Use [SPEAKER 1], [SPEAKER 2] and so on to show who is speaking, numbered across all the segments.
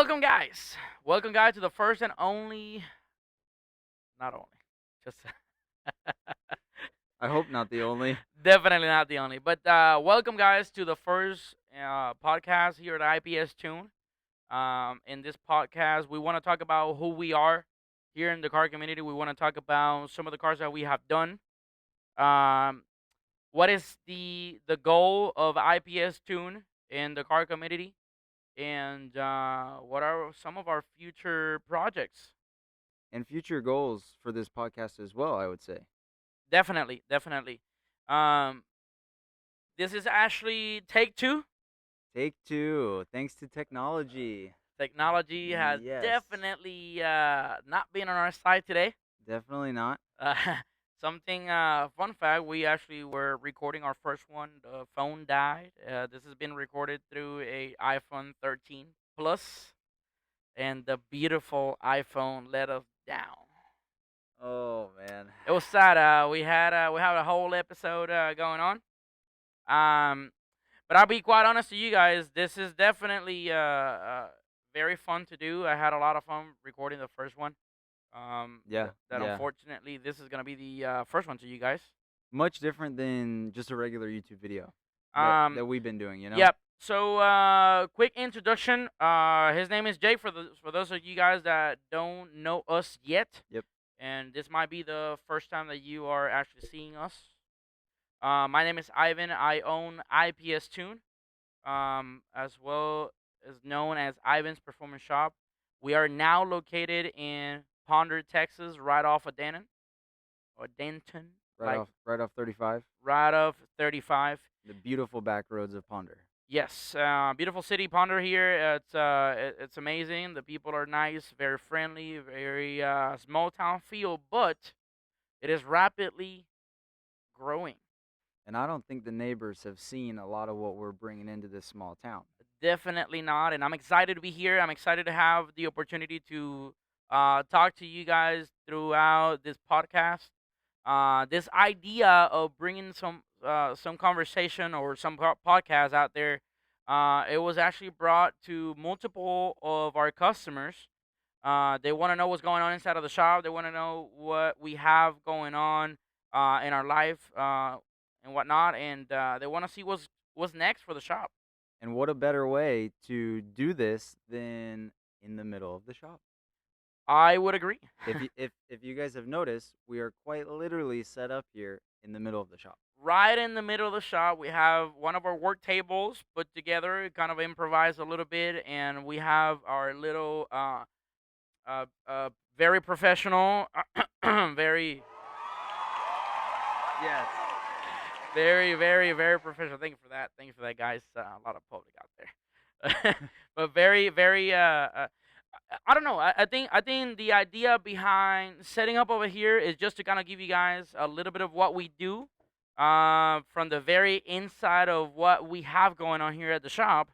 [SPEAKER 1] Welcome, guys. Welcome, guys, to the first and only, not only, just
[SPEAKER 2] I hope not the only.
[SPEAKER 1] definitely not the only, but welcome, guys, to the first podcast here at IPS Tune. In this podcast, we want to talk about who we are here in the car community. We want to talk about some of the cars that we have done. Um, what is the goal of IPS Tune in the car community, and what are some of our future projects?
[SPEAKER 2] And future goals for this podcast as well, I would say.
[SPEAKER 1] Definitely, definitely. Um, this is actually take two.
[SPEAKER 2] Take two. Thanks to technology.
[SPEAKER 1] Technology has
[SPEAKER 2] Yes.
[SPEAKER 1] definitely not been on our side today.
[SPEAKER 2] Definitely not.
[SPEAKER 1] Uh, something fun fact: we actually were recording our first one. The phone died. This has been recorded through a iPhone 13 Plus, and the beautiful iPhone let us down.
[SPEAKER 2] Oh man.
[SPEAKER 1] It was sad. We had a whole episode going on. Um, But I'll be quite honest to you guys. This is definitely very fun to do. I had a lot of fun recording the first one.
[SPEAKER 2] Yeah,
[SPEAKER 1] That
[SPEAKER 2] yeah.
[SPEAKER 1] unfortunately this is gonna be the first one to you guys.
[SPEAKER 2] Much different than just a regular YouTube video that
[SPEAKER 1] Um,
[SPEAKER 2] that we've been doing,
[SPEAKER 1] yep. So quick introduction. His name is Jake. For those of you guys that don't know us yet,
[SPEAKER 2] Yep.
[SPEAKER 1] and this might be the first time that you are actually seeing us. My name is Ivan. I own IPS Tune, as well as known as Ivan's Performance Shop. We are now located in Ponder, Texas, right off of Denton or Denton,
[SPEAKER 2] Right
[SPEAKER 1] like
[SPEAKER 2] off right off 35.
[SPEAKER 1] right off 35.
[SPEAKER 2] The beautiful back roads of Ponder.
[SPEAKER 1] Yes, beautiful city, Ponder here. It's amazing. The people are nice, very friendly, very small town feel, but it is rapidly growing.
[SPEAKER 2] And I don't think the neighbors have seen a lot of what we're bringing into this small town.
[SPEAKER 1] Definitely not. And I'm excited to be here. I'm excited to have the opportunity to talk to you guys throughout this podcast. This idea of bringing some conversation or some podcast out there, it was actually brought to multiple of our customers. They want to know what's going on inside of the shop. They want to know what we have going on in our life and whatnot, and they want to see what's next for the shop.
[SPEAKER 2] And what a better way to do this than in the middle of the shop.
[SPEAKER 1] I would agree.
[SPEAKER 2] If you guys have noticed, we are quite literally set up here in the middle of the shop.
[SPEAKER 1] Right in the middle of the shop, we have one of our work tables put together, kind of improvised a little bit, and we have our little, very professional, very,
[SPEAKER 2] Yes.
[SPEAKER 1] very professional. Thank you for that. Thank you for that, guys. A lot of public out there, but very. I don't know. I think the idea behind setting up over here is just to kind of give you guys a little bit of what we do, from the very inside of what we have going on here at the shop.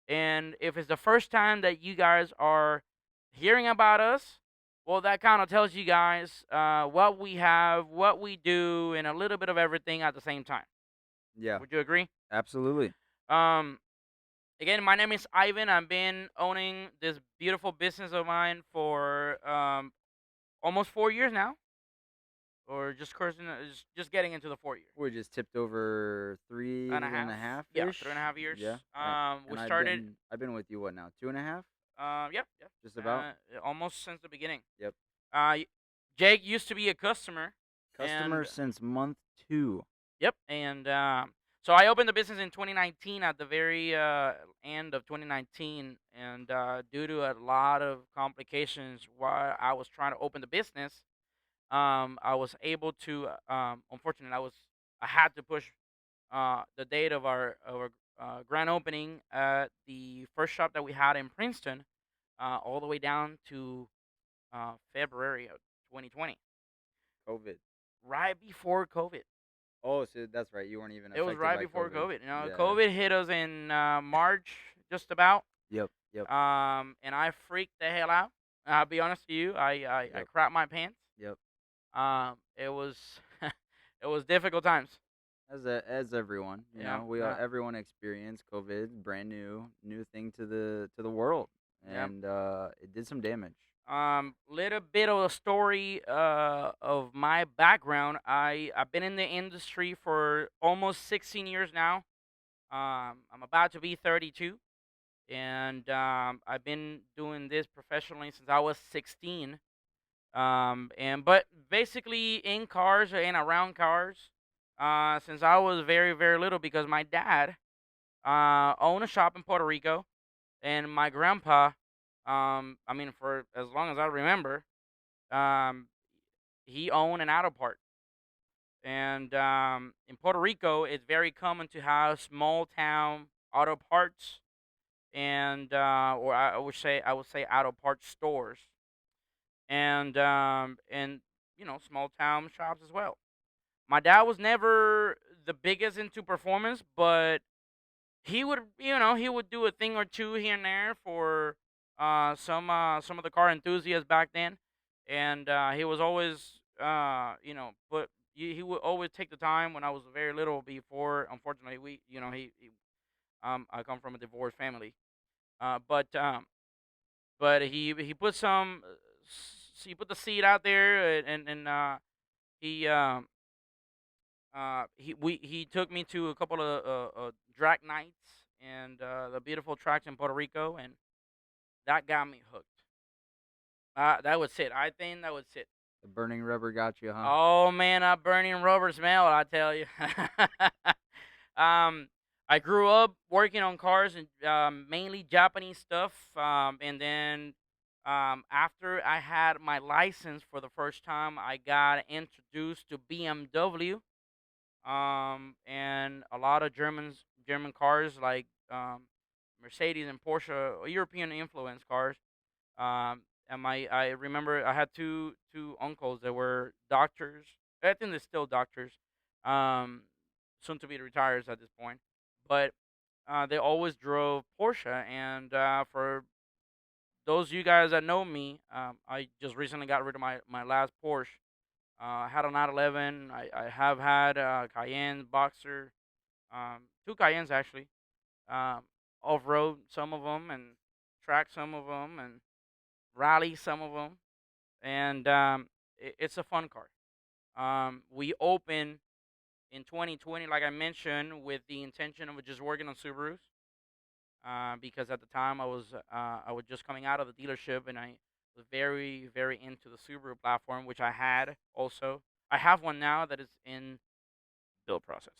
[SPEAKER 1] And if it's the first time that you guys are hearing about us, well, that kind of tells you guys what we have, what we do, and a little bit of everything at the same time.
[SPEAKER 2] Yeah,
[SPEAKER 1] Would you agree?
[SPEAKER 2] absolutely.
[SPEAKER 1] Um, Again, my name is Ivan. I've been owning this beautiful business of mine for almost 4 years now, or just getting into the 4 years
[SPEAKER 2] We just tipped over three
[SPEAKER 1] and a
[SPEAKER 2] and
[SPEAKER 1] half.
[SPEAKER 2] a half
[SPEAKER 1] Yeah,
[SPEAKER 2] ish.
[SPEAKER 1] 3.5 years.
[SPEAKER 2] Yeah.
[SPEAKER 1] We
[SPEAKER 2] And
[SPEAKER 1] started.
[SPEAKER 2] I've been with you what now? 2.5?
[SPEAKER 1] Yep.
[SPEAKER 2] Just about.
[SPEAKER 1] Almost since the beginning.
[SPEAKER 2] Yep.
[SPEAKER 1] Uh, Jake used to be a customer,
[SPEAKER 2] Customer
[SPEAKER 1] and
[SPEAKER 2] since month 2.
[SPEAKER 1] yep, and so I opened the business in 2019 at the very end of 2019, and due to a lot of complications while I was trying to open the business, I was able to. Unfortunately, I had to push the date of our grand opening at the first shop that we had in Princeton, all the way down to February of 2020,
[SPEAKER 2] COVID.
[SPEAKER 1] right before COVID.
[SPEAKER 2] Oh, so that's right. You weren't even
[SPEAKER 1] It was
[SPEAKER 2] affected
[SPEAKER 1] right
[SPEAKER 2] by
[SPEAKER 1] before
[SPEAKER 2] COVID.
[SPEAKER 1] COVID.
[SPEAKER 2] Yeah.
[SPEAKER 1] COVID hit us in March, just about.
[SPEAKER 2] Yep. Yep.
[SPEAKER 1] And I freaked the hell out. I'll be honest with you. I
[SPEAKER 2] Yep.
[SPEAKER 1] crapped my pants.
[SPEAKER 2] Yep.
[SPEAKER 1] It was it was difficult times.
[SPEAKER 2] As everyone,
[SPEAKER 1] Yeah.
[SPEAKER 2] we all, everyone experienced COVID, brand new thing to the world.
[SPEAKER 1] Yeah.
[SPEAKER 2] and it did some damage.
[SPEAKER 1] Little bit of a story of my background. I've been in the industry for almost 16 years now. I'm about to be 32, and I've been doing this professionally since I was 16. And but basically in cars and around cars, since I was very very little, because my dad owned a shop in Puerto Rico, and my grandpa, I mean for as long as I remember, um, he owned an auto part. And in Puerto Rico, it's very common to have small town auto parts, and or I would say auto parts stores, and small town shops as well. My dad was never the biggest into performance, but he would do a thing or two here and there for some of the car enthusiasts back then, and he was always but he would always take the time when I was very little. Before, unfortunately, I come from a divorced family, but he put he put the seed out there, and he took me to a couple of drag nights and the beautiful tracks in Puerto Rico, and that got me hooked. That was it. I think that was it.
[SPEAKER 2] The burning rubber got you, huh?
[SPEAKER 1] Oh man, that burning rubber smell! I tell you. um, I grew up working on cars and mainly Japanese stuff. And then after I had my license for the first time, I got introduced to BMW, and a lot of German cars like Mercedes and Porsche, European influence cars. And I remember I had two uncles that were doctors. I think they're still doctors, um, soon to be retired at this point. But they always drove Porsche, and for those of you guys that know me, I just recently got rid of my last Porsche. I had a 911. I have had Cayenne, Boxer, two Cayennes actually. Um, Off road some of them, and track some of them, and rally some of them. And it's a fun car. We opened in 2020, like I mentioned, with the intention of just working on Subarus. Because at the time I was just coming out of the dealership, and I was very very into the Subaru platform, which I had also. I have one now that is in build process.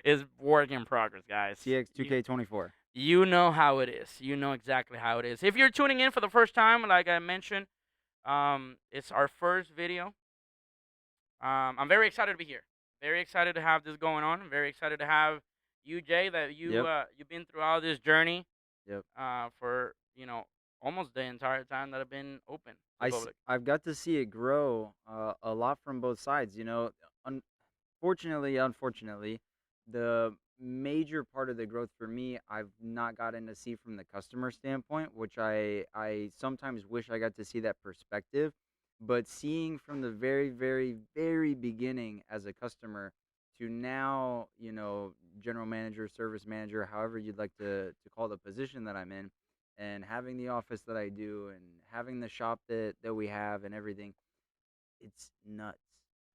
[SPEAKER 1] It's work in progress, guys. You
[SPEAKER 2] TX2K24.
[SPEAKER 1] you know how it is. You know exactly how it is. If you're tuning in for the first time, like I mentioned, it's our first video. I'm very excited to be here. Very excited to have this going on. I'm very excited to have you, Jay, that
[SPEAKER 2] Yep.
[SPEAKER 1] you've been through all this journey
[SPEAKER 2] Yep.
[SPEAKER 1] for almost the entire time that I've been open to the public.
[SPEAKER 2] I've got to see it grow a lot from both sides. Unfortunately, the major part of the growth for me, I've not gotten to see from the customer standpoint, which I sometimes wish I got to see that perspective. But seeing from the very, very, very beginning as a customer to now, general manager, service manager, however you'd like to call the position that I'm in, and having the office that I do, and having the shop that we have and everything, it's nuts.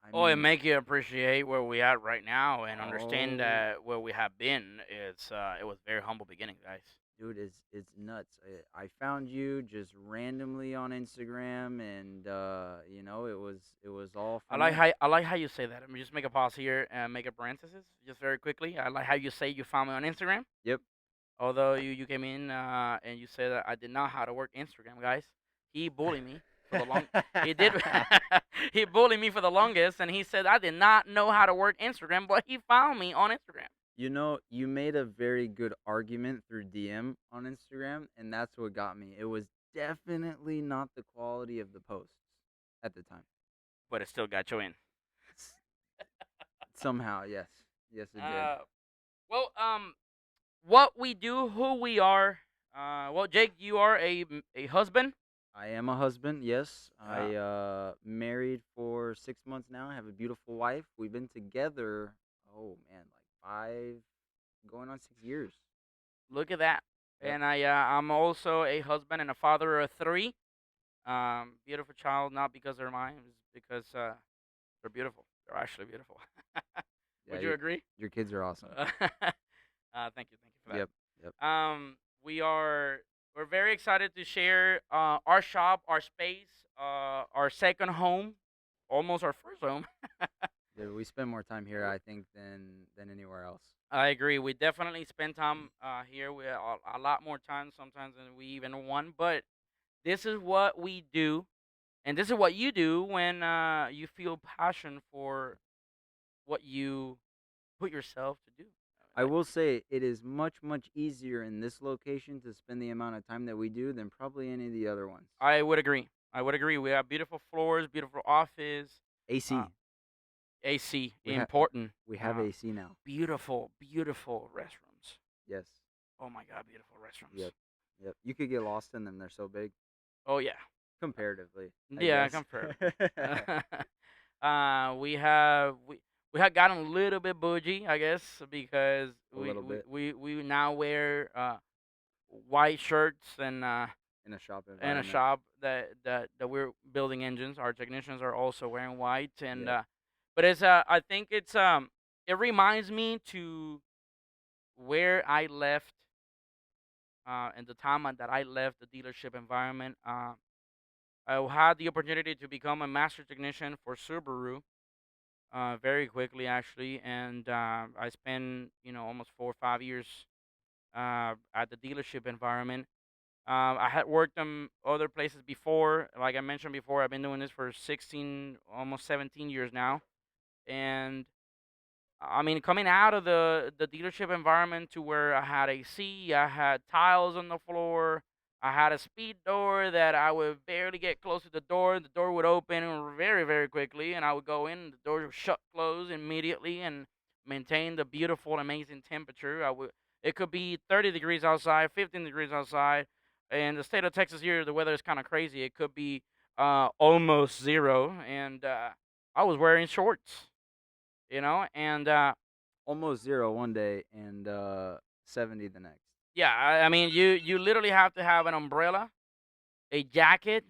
[SPEAKER 2] I
[SPEAKER 1] Oh, it
[SPEAKER 2] mean,
[SPEAKER 1] make you appreciate where we at right now and understand
[SPEAKER 2] oh,
[SPEAKER 1] that where we have been. It was very humble beginning, guys.
[SPEAKER 2] dude, it's nuts. I found you just randomly on Instagram, and it was all
[SPEAKER 1] I
[SPEAKER 2] from
[SPEAKER 1] like
[SPEAKER 2] there.
[SPEAKER 1] how I like how you say that. Let me just make a pause here and make a parenthesis, just very quickly. I like how you say you found me on Instagram.
[SPEAKER 2] Yep.
[SPEAKER 1] Although you came in and you said that I did not know how to work Instagram, guys. He bullied me for the long. He did. He bullied me for the longest, and he said I did not know how to work Instagram, but he found me on Instagram.
[SPEAKER 2] You made a very good argument through DM on Instagram, and that's what got me. It was definitely not the quality of the posts at the time.
[SPEAKER 1] But it still got you in.
[SPEAKER 2] S- Somehow, yes. Yes, it did.
[SPEAKER 1] Uh, well, what we do, who we are. Well, Jake, you are a husband.
[SPEAKER 2] I am a husband, yes.
[SPEAKER 1] Uh,
[SPEAKER 2] I married for 6 months now. I have a beautiful wife. We've been together, oh man, like 5, going on 6 years.
[SPEAKER 1] Look at that.
[SPEAKER 2] Yep.
[SPEAKER 1] And I'm also a husband and a father of three. Beautiful child, not because they're mine, it's because they're beautiful. They're actually beautiful.
[SPEAKER 2] Yeah.
[SPEAKER 1] Would you agree?
[SPEAKER 2] Your kids are awesome.
[SPEAKER 1] Thank you for
[SPEAKER 2] Yep. Yep.
[SPEAKER 1] that. We are we're very excited to share our shop, our space, our second home, almost our first home.
[SPEAKER 2] Yeah, we spend more time here, I think, than anywhere else.
[SPEAKER 1] I agree. We definitely spend time here. We a lot more time sometimes than we even want. But this is what we do, and this is what you do when you feel passion for what you put yourself to do.
[SPEAKER 2] I will say it is much easier in this location to spend the amount of time that we do than probably any of the other ones.
[SPEAKER 1] I would agree. I would agree. We have beautiful floors, beautiful office, uh,
[SPEAKER 2] AC.
[SPEAKER 1] AC,
[SPEAKER 2] We have
[SPEAKER 1] important.
[SPEAKER 2] we have AC now.
[SPEAKER 1] Beautiful, beautiful restrooms.
[SPEAKER 2] Yes.
[SPEAKER 1] Oh my God, beautiful restrooms.
[SPEAKER 2] Yep. Yep. You could get lost in them. They're so big
[SPEAKER 1] Oh yeah,
[SPEAKER 2] comparatively, I
[SPEAKER 1] yeah,
[SPEAKER 2] guess.
[SPEAKER 1] comparably. we have we have gotten a little bit bougie, I guess, because
[SPEAKER 2] A little bit
[SPEAKER 1] we now wear white shirts and
[SPEAKER 2] in a shop
[SPEAKER 1] in a
[SPEAKER 2] environment.
[SPEAKER 1] shop that we're building engines. Our technicians are also wearing white, and
[SPEAKER 2] Yep.
[SPEAKER 1] but it's I think it's it reminds me to where I left and the time that I left the dealership environment. I had the opportunity to become a master technician for Subaru very quickly, actually, and I spent almost 4 or 5 years at the dealership environment. I had worked in other places before. Like I mentioned before, I've been doing this for 16, almost 17 years now. And I mean, coming out of the dealership environment to where I had AC, I had tiles on the floor, I had a speed door that I would barely get close to the door would open very, very quickly, and I would go in, the door would shut close immediately, and maintain the beautiful, amazing temperature. It could be 30 degrees outside, 15 degrees outside. In the state of Texas here, the weather is kind of crazy. It could be almost zero, and I was wearing shorts, and
[SPEAKER 2] Almost zero one day and 70 the next.
[SPEAKER 1] yeah, I mean, you literally have to have an umbrella, a jacket,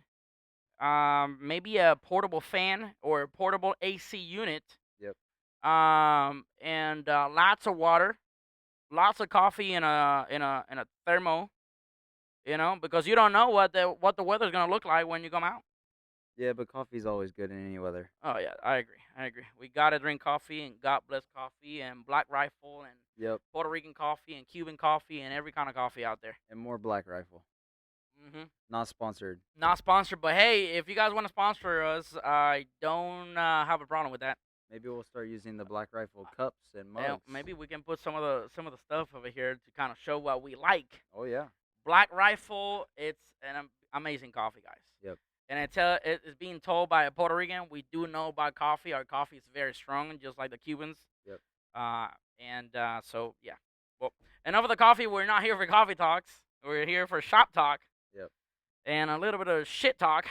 [SPEAKER 1] maybe a portable fan or a portable AC unit,
[SPEAKER 2] Yep.
[SPEAKER 1] and lots of water, lots of coffee in a thermo, because you don't know what the weather's gonna look like when you come out.
[SPEAKER 2] Yeah, but coffee's always good in any weather.
[SPEAKER 1] Oh yeah, I agree. I agree. We gotta drink coffee, and God bless coffee, and Black Rifle, and
[SPEAKER 2] Yep.
[SPEAKER 1] Puerto Rican coffee, and Cuban coffee, and every kind of coffee out there.
[SPEAKER 2] And more Black Rifle.
[SPEAKER 1] Hmm.
[SPEAKER 2] Not sponsored.
[SPEAKER 1] Not sponsored, but hey, if you guys want to sponsor us, I don't have a problem with that.
[SPEAKER 2] Maybe we'll start using the Black Rifle cups and
[SPEAKER 1] And
[SPEAKER 2] mugs.
[SPEAKER 1] maybe we can put some of the stuff over here to kind of show what we like.
[SPEAKER 2] Oh yeah.
[SPEAKER 1] Black Rifle, it's an amazing coffee, guys.
[SPEAKER 2] Yep.
[SPEAKER 1] And it's being told by a Puerto Rican. We do know about coffee. Our coffee is very strong, just like the Cubans.
[SPEAKER 2] Yep.
[SPEAKER 1] Uh, so yeah. Well, enough of the coffee. We're not here for coffee talks. We're here for shop talk
[SPEAKER 2] Yep.
[SPEAKER 1] and a little bit of shit talk,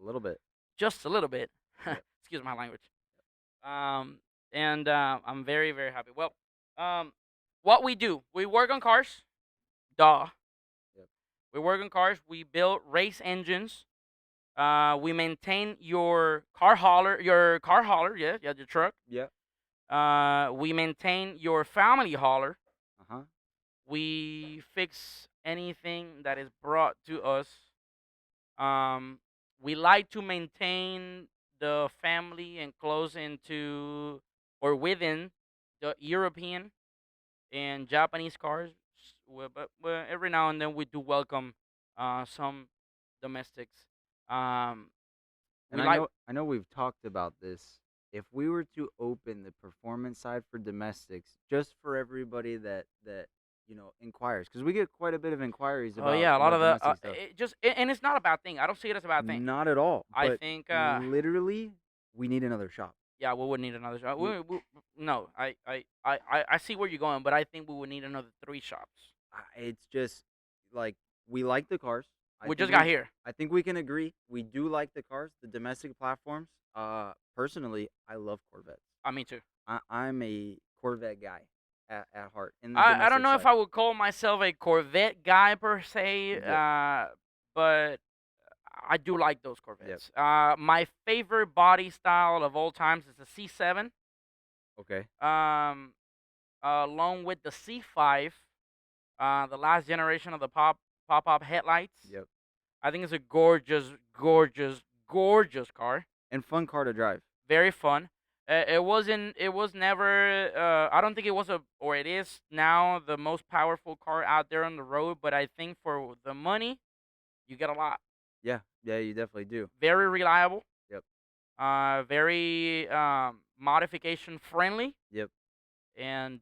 [SPEAKER 2] A little bit.
[SPEAKER 1] just a little bit.
[SPEAKER 2] Yep.
[SPEAKER 1] Excuse my language. Um, and I'm very, very happy. Well, what we do, we work on cars. Duh.
[SPEAKER 2] Yep.
[SPEAKER 1] We work on cars. We build race engines. We maintain your car hauler. Yeah, yeah, your truck.
[SPEAKER 2] Yep.
[SPEAKER 1] We maintain your family hauler.
[SPEAKER 2] Uh-huh.
[SPEAKER 1] We fix anything that is brought to us. Um, we like to maintain the family and close into or within the European and Japanese cars. But every now and then we do welcome some domestics. Um,
[SPEAKER 2] And
[SPEAKER 1] we like.
[SPEAKER 2] I know we've talked about this. If we were to open the performance side for domestics, just for everybody that inquires, because we get quite a bit of inquiries
[SPEAKER 1] Oh yeah, a lot
[SPEAKER 2] about
[SPEAKER 1] of the
[SPEAKER 2] domestic stuff.
[SPEAKER 1] and it's not a bad thing. I don't see it as a bad thing.
[SPEAKER 2] Not at all.
[SPEAKER 1] I
[SPEAKER 2] But
[SPEAKER 1] think
[SPEAKER 2] literally, we need another shop.
[SPEAKER 1] yeah, we would need another shop.
[SPEAKER 2] We,
[SPEAKER 1] No, I see where you're going, but I think we would need another 3 shops.
[SPEAKER 2] it's just like we like the cars. I
[SPEAKER 1] We
[SPEAKER 2] think
[SPEAKER 1] just got here.
[SPEAKER 2] I think we can agree. We do like the cars, the domestic platforms. Personally, I love Corvettes.
[SPEAKER 1] Me too.
[SPEAKER 2] I'm a Corvette guy at heart in the
[SPEAKER 1] I don't
[SPEAKER 2] domestic
[SPEAKER 1] know if
[SPEAKER 2] side.
[SPEAKER 1] I would call myself a Corvette guy per se,
[SPEAKER 2] Yep.
[SPEAKER 1] but I do like those
[SPEAKER 2] Yep.
[SPEAKER 1] Corvettes. My favorite body style of all times is the C7,
[SPEAKER 2] Okay.
[SPEAKER 1] um, along with the C5, the last generation of the pop-up headlights.
[SPEAKER 2] Yep.
[SPEAKER 1] I think it's a gorgeous, gorgeous, gorgeous car.
[SPEAKER 2] And fun car to drive.
[SPEAKER 1] Very fun. It wasn't. It was never. I don't think it was or it is now the most powerful car out there on the road. But I think for the money, you get a lot.
[SPEAKER 2] Yeah. Yeah, you definitely do.
[SPEAKER 1] Very reliable.
[SPEAKER 2] Yep.
[SPEAKER 1] Very modification friendly,
[SPEAKER 2] Yep.
[SPEAKER 1] and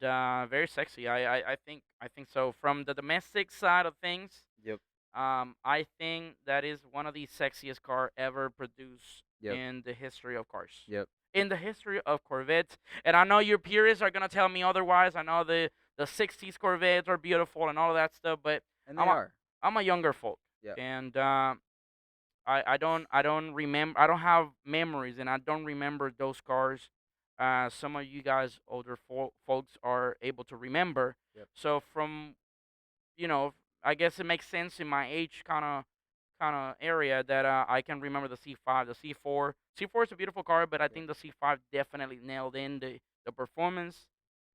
[SPEAKER 1] very sexy. I think so. From the domestic side of things,
[SPEAKER 2] Yep.
[SPEAKER 1] I think that is one of the sexiest car ever produced
[SPEAKER 2] Yep.
[SPEAKER 1] in the history of cars.
[SPEAKER 2] Yep.
[SPEAKER 1] In the history of Corvettes. And I know your purists are gonna tell me otherwise. I know the '60s Corvettes are beautiful and all of that stuff, but
[SPEAKER 2] And they
[SPEAKER 1] I'm a
[SPEAKER 2] are.
[SPEAKER 1] I'm a younger folk,
[SPEAKER 2] Yeah.
[SPEAKER 1] and I don't remember, I don't have memories, and I don't remember those cars. Some of you guys older folks are able to remember.
[SPEAKER 2] Yep.
[SPEAKER 1] So from you know, I guess it makes sense in my age kind of area that I can remember the C5, the C4. C4 is a beautiful car, but I
[SPEAKER 2] Yep.
[SPEAKER 1] think the C5 definitely nailed in the performance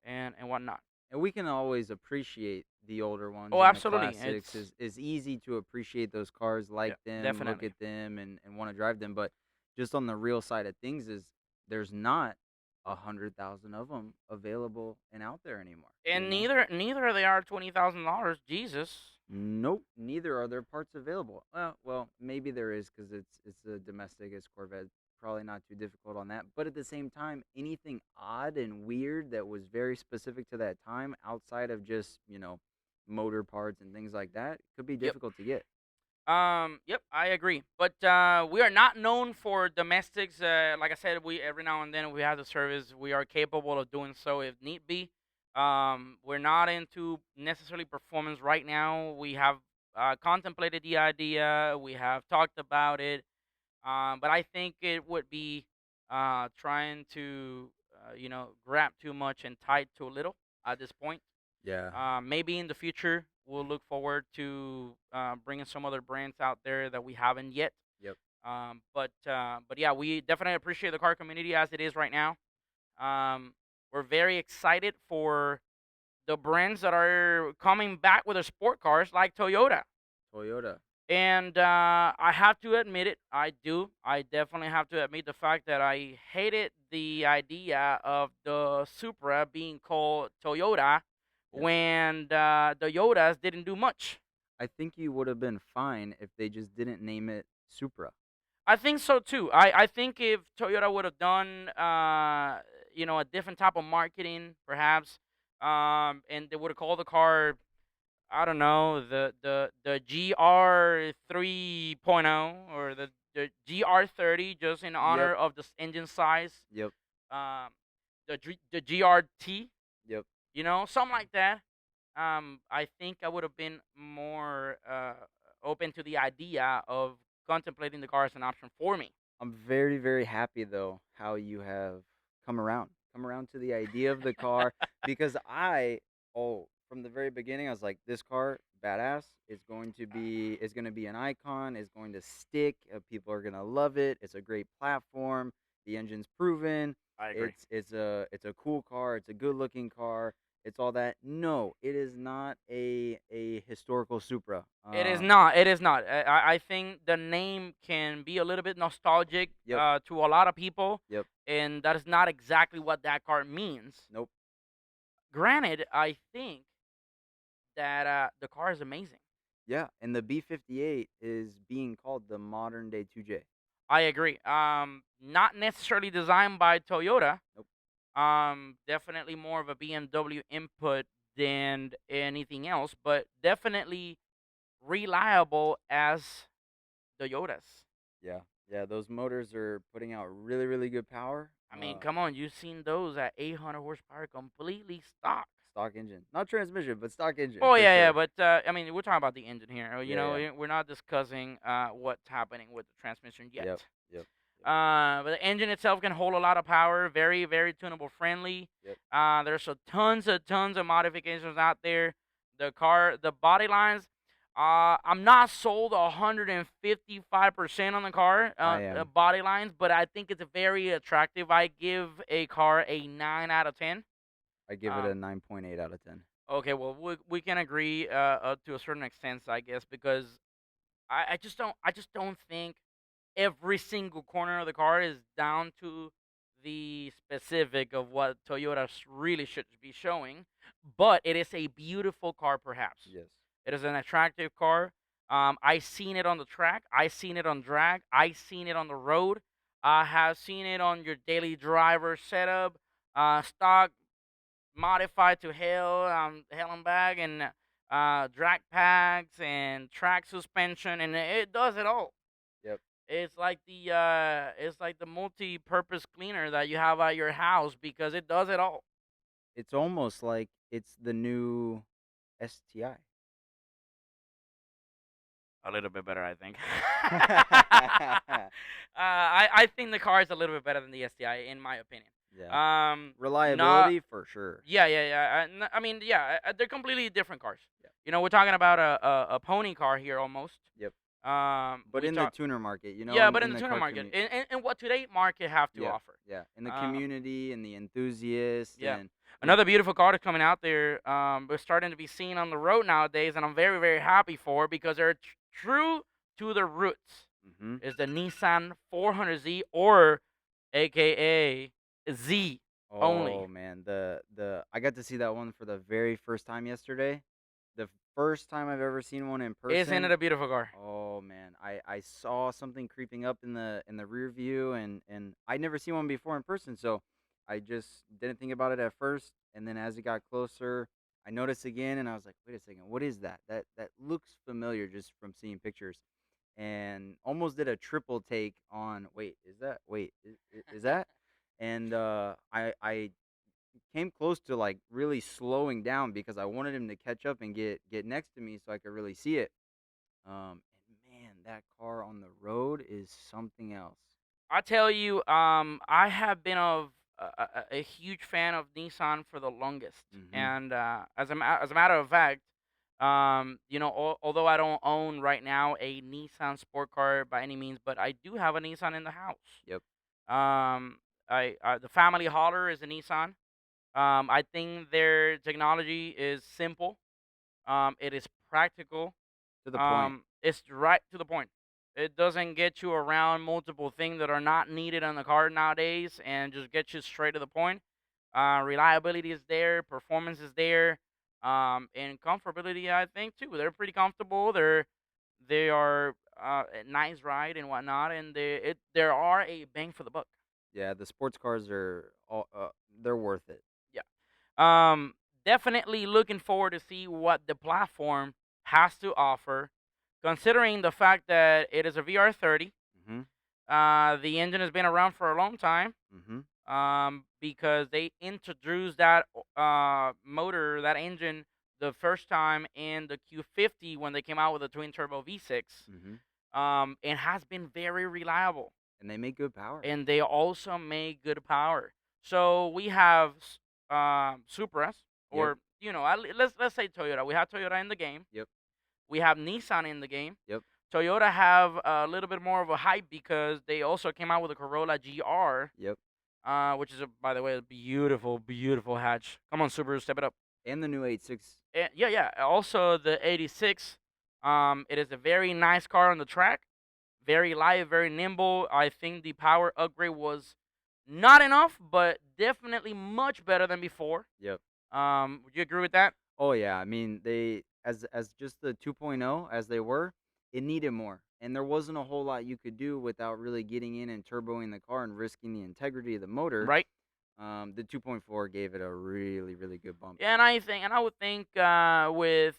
[SPEAKER 1] and whatnot.
[SPEAKER 2] And we can always appreciate the older ones
[SPEAKER 1] Oh,
[SPEAKER 2] and the
[SPEAKER 1] absolutely.
[SPEAKER 2] classics.
[SPEAKER 1] It's
[SPEAKER 2] Is easy to appreciate those cars,
[SPEAKER 1] yeah,
[SPEAKER 2] like them, look
[SPEAKER 1] definitely.
[SPEAKER 2] at them, and want to drive them. But just on the real side of things, is there's not 100,000 of them available and out there anymore.
[SPEAKER 1] And neither of they are $20,000. Jesus.
[SPEAKER 2] Nope, neither are there parts available. Well, maybe there is because it's a domestic, it's Corvette. Probably not too difficult on that. But at the same time, anything odd and weird that was very specific to that time, outside of just motor parts and things like that, could be
[SPEAKER 1] Yep.
[SPEAKER 2] difficult to get.
[SPEAKER 1] Yep, I agree. But we are not known for domestics. Like I said, we every now and then we have the service. We are capable of doing so if need be. We're not into necessarily performance right now. We have contemplated the idea. We have talked about it. But I think it would be trying to grab too much and tie too little at this point.
[SPEAKER 2] Yeah.
[SPEAKER 1] Maybe in the future we'll look forward to bringing some other brands out there that we haven't yet.
[SPEAKER 2] Yep.
[SPEAKER 1] But yeah, we definitely appreciate the car community as it is right now. We're very excited for the brands that are coming back with their sport cars like Toyota.
[SPEAKER 2] Toyota.
[SPEAKER 1] And I have to admit it, I do. I definitely have to admit the fact that I hated the idea of the Supra being called Toyota
[SPEAKER 2] Yeah.
[SPEAKER 1] when the Yodas didn't do much.
[SPEAKER 2] I think you would have been fine if they just didn't name it Supra.
[SPEAKER 1] I think so too. I think if Toyota would have done, a different type of marketing, perhaps, and they would have called the car, I don't know, the GR 3.0 or the GR 30, just in
[SPEAKER 2] Yep.
[SPEAKER 1] honor of the engine size.
[SPEAKER 2] Yep.
[SPEAKER 1] Um, the GRT,
[SPEAKER 2] Yep.
[SPEAKER 1] something like that. I think I would have been more open to the idea of contemplating the car as an option for me.
[SPEAKER 2] I'm very, very happy though how you have come around to the idea of the car because from the very beginning I was like, this car badass. It's going to be an icon. It's going to stick. People are going to love it. It's a great platform. The engine's proven.
[SPEAKER 1] I agree.
[SPEAKER 2] It's a cool car. It's a good looking car. It's all that. No, it is not a historical Supra.
[SPEAKER 1] It is not. It is not. I think the name can be a little bit nostalgic
[SPEAKER 2] Yep.
[SPEAKER 1] to a lot of people,
[SPEAKER 2] Yep.
[SPEAKER 1] and that is not exactly what that car means.
[SPEAKER 2] Nope.
[SPEAKER 1] Granted, I think that the car is amazing.
[SPEAKER 2] Yeah, and the B58 is being called the modern day 2J.
[SPEAKER 1] I agree. Not necessarily designed by Toyota.
[SPEAKER 2] Nope.
[SPEAKER 1] Definitely more of a BMW input than anything else, but definitely reliable as Toyotas.
[SPEAKER 2] Yeah, yeah, those motors are putting out really, really good power.
[SPEAKER 1] I mean, come on, you've seen those at 800 horsepower, completely stock.
[SPEAKER 2] Stock engine, not transmission, but stock engine
[SPEAKER 1] Oh
[SPEAKER 2] for
[SPEAKER 1] yeah, yeah,
[SPEAKER 2] sure.
[SPEAKER 1] but I mean, we're talking about the engine here.
[SPEAKER 2] Yeah, yeah.
[SPEAKER 1] We're not discussing what's happening with the transmission yet.
[SPEAKER 2] Yep, yep,
[SPEAKER 1] But the engine itself can hold a lot of power. Very, very tunable friendly.
[SPEAKER 2] Yep.
[SPEAKER 1] There's tons of modifications out there. The body lines. I'm not sold 155% on the car
[SPEAKER 2] I am.
[SPEAKER 1] body lines, but I think it's very attractive. I give a car a 9 out of 10.
[SPEAKER 2] I give it
[SPEAKER 1] Um,
[SPEAKER 2] a 9.8 out of 10.
[SPEAKER 1] okay, well we can agree to a certain extent, I guess, because I just don't think every single corner of the car is down to the specific of what Toyota really should be showing, but it is a beautiful car, perhaps.
[SPEAKER 2] Yes.
[SPEAKER 1] It is an attractive car. I seen it on the track. I seen it on drag. I seen it on the road. I have seen it on your daily driver setup, stock, modified to hell and back, and drag packs and track suspension, and it does it all.
[SPEAKER 2] Yep.
[SPEAKER 1] It's like the multi-purpose cleaner that you have at your house because it does it all.
[SPEAKER 2] It's almost like it's the new STI.
[SPEAKER 1] A little bit better, I think. I think the car is a little bit better than the STI, in my opinion.
[SPEAKER 2] Yeah.
[SPEAKER 1] Not
[SPEAKER 2] Reliability for sure.
[SPEAKER 1] Yeah, yeah, yeah. I mean, yeah, they're completely different cars.
[SPEAKER 2] Yeah.
[SPEAKER 1] We're talking about a pony car here almost.
[SPEAKER 2] Yep. But
[SPEAKER 1] We
[SPEAKER 2] in the
[SPEAKER 1] talk,
[SPEAKER 2] tuner market,
[SPEAKER 1] yeah, but in
[SPEAKER 2] in
[SPEAKER 1] the
[SPEAKER 2] the
[SPEAKER 1] tuner
[SPEAKER 2] car
[SPEAKER 1] market,
[SPEAKER 2] community.
[SPEAKER 1] and what today market have to
[SPEAKER 2] Yeah.
[SPEAKER 1] offer.
[SPEAKER 2] Yeah. In the
[SPEAKER 1] Uh,
[SPEAKER 2] community and the enthusiasts
[SPEAKER 1] yeah,
[SPEAKER 2] and it,
[SPEAKER 1] another beautiful car is coming out there. We're starting to be seen on the road nowadays, and I'm very, very happy for because they're true to their roots.
[SPEAKER 2] mhm.
[SPEAKER 1] Is the Nissan 400Z, or AKA Z only.
[SPEAKER 2] Oh man, the I got to see that one for the very first time yesterday. The first time I've ever seen one in
[SPEAKER 1] Isn't it
[SPEAKER 2] person.
[SPEAKER 1] a beautiful car?
[SPEAKER 2] Oh man, I saw something creeping up in the rear view, and I'd never seen one before in person, so I just didn't think about it at first, and then as it got closer, I noticed again, and I was like, wait a second, what is that? That looks familiar just from seeing pictures, and almost did a triple take on. Is that? And I came close to like really slowing down because I wanted him to catch up and get next to me so I could really see it. And man, that car on the road is something else.
[SPEAKER 1] I tell you, I have been a huge fan of Nissan for the longest,
[SPEAKER 2] Mhm.
[SPEAKER 1] and as a matter of fact, although I don't own right now a Nissan sport car by any means, but I do have a Nissan in the house.
[SPEAKER 2] Yep.
[SPEAKER 1] The family hauler is a Nissan. I think their technology is simple. It is practical.
[SPEAKER 2] To the point.
[SPEAKER 1] It's right to the point. It doesn't get you around multiple things that are not needed on the car nowadays, and just get you straight to the point. Reliability is there, performance is there, and comfortability, I think too. They're pretty comfortable. They are a nice ride and whatnot, and there are a bang for the buck.
[SPEAKER 2] Yeah, the sports cars are all they're worth it.
[SPEAKER 1] Yeah. Um, Definitely looking forward to see what the platform has to offer, considering the fact that it is a VR30.
[SPEAKER 2] Mhm.
[SPEAKER 1] The engine has been around for a long time.
[SPEAKER 2] Mhm.
[SPEAKER 1] Because they introduced that motor, that engine, the first time in the Q50 when they came out with a twin turbo V6.
[SPEAKER 2] Mhm.
[SPEAKER 1] It has been very reliable,
[SPEAKER 2] And they make good power.
[SPEAKER 1] and they also make good power. So we have Supras,
[SPEAKER 2] Yep.
[SPEAKER 1] or let's say Toyota. We have Toyota in the game.
[SPEAKER 2] Yep.
[SPEAKER 1] We have Nissan in the game.
[SPEAKER 2] Yep.
[SPEAKER 1] Toyota have a little bit more of a hype because they also came out with a Corolla GR,
[SPEAKER 2] Yep.
[SPEAKER 1] which is, by the way, a beautiful, beautiful hatch. Come on, Subaru, step it up.
[SPEAKER 2] And the new 86.
[SPEAKER 1] Yeah, yeah. Also, the 86. It is a very nice car on the track. Very light, very nimble. I think the power upgrade was not enough, but definitely much better than before.
[SPEAKER 2] Yep.
[SPEAKER 1] Would you agree with that?
[SPEAKER 2] Oh yeah, I mean they as just the 2.0 as they were, it needed more. And there wasn't a whole lot you could do without really getting in and turboing the car and risking the integrity of the motor.
[SPEAKER 1] Right.
[SPEAKER 2] The 2.4 gave it a really really good bump.
[SPEAKER 1] Yeah, and I would think with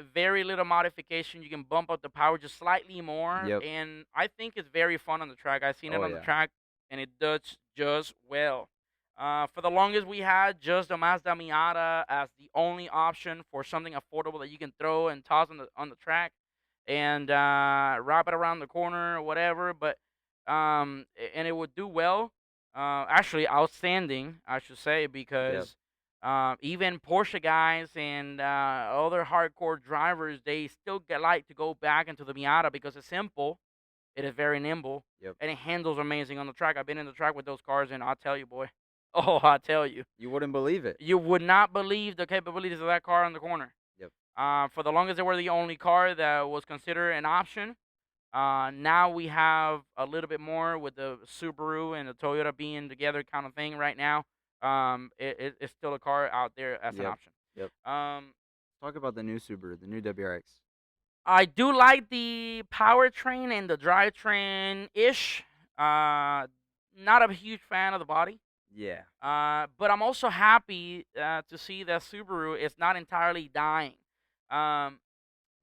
[SPEAKER 1] very little modification, you can bump up the power just slightly more,
[SPEAKER 2] Yep.
[SPEAKER 1] and I think it's very fun on the track. I've seen it
[SPEAKER 2] Oh
[SPEAKER 1] on the
[SPEAKER 2] yeah.
[SPEAKER 1] track, and it does just well. For the longest, we had just the Mazda Miata as the only option for something affordable that you can throw and toss on the track, and wrap it around the corner or whatever. But and it would do well. Actually, outstanding, I should say,
[SPEAKER 2] Yep.
[SPEAKER 1] because even Porsche guys and other hardcore drivers, they still like to go back into the Miata because it's simple, it is very nimble,
[SPEAKER 2] Yep.
[SPEAKER 1] and it handles amazing on the track. I've been in the track with those cars, and I'll tell you, boy, oh, I tell you,
[SPEAKER 2] You wouldn't believe it.
[SPEAKER 1] you would not believe the capabilities of that car on the corner.
[SPEAKER 2] Yep.
[SPEAKER 1] For the longest, they were the only car that was considered an option. Now we have a little bit more with the Subaru and the Toyota being together, kind of thing. Right now, it's still a car out there as an
[SPEAKER 2] Yep.
[SPEAKER 1] option.
[SPEAKER 2] Yep.
[SPEAKER 1] Um,
[SPEAKER 2] Talk about the new Subaru, the new WRX.
[SPEAKER 1] I do like the powertrain and the drivetrain ish. Not a huge fan of the body.
[SPEAKER 2] Yeah.
[SPEAKER 1] But I'm also happy to see that Subaru is not entirely dying. Um,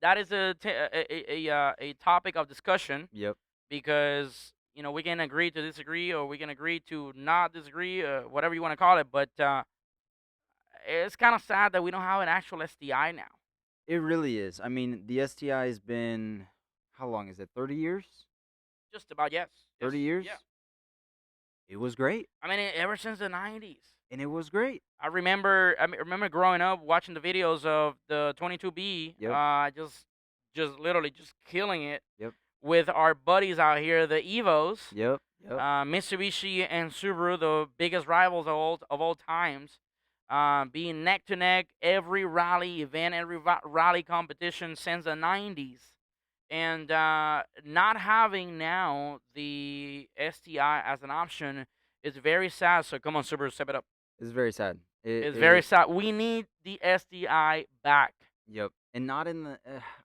[SPEAKER 1] that is a topic of discussion
[SPEAKER 2] Yep.
[SPEAKER 1] because we can agree to disagree, or we can agree to not disagree, whatever you want to call it. But it's kind of sad that we don't have an actual STI now.
[SPEAKER 2] It really is. I mean, the STI has been, how long is it? 30 years?
[SPEAKER 1] Just about, yes, yes,
[SPEAKER 2] 30 years?
[SPEAKER 1] yeah.
[SPEAKER 2] It was great.
[SPEAKER 1] I mean, ever since the '90s.
[SPEAKER 2] And it was great.
[SPEAKER 1] I remember growing up watching the videos of the 22B,
[SPEAKER 2] Yep.
[SPEAKER 1] just literally just killing it
[SPEAKER 2] Yep.
[SPEAKER 1] with our buddies out here, the Evos.
[SPEAKER 2] Yep. Yep.
[SPEAKER 1] Mitsubishi and Subaru, the biggest rivals of all times, being neck to neck every rally event, every rally competition since the '90s, and not having now the STI as an option is very sad. So come on, Subaru, step it up.
[SPEAKER 2] It's very sad.
[SPEAKER 1] It's very sad. We need the STI back.
[SPEAKER 2] Yep. And not in the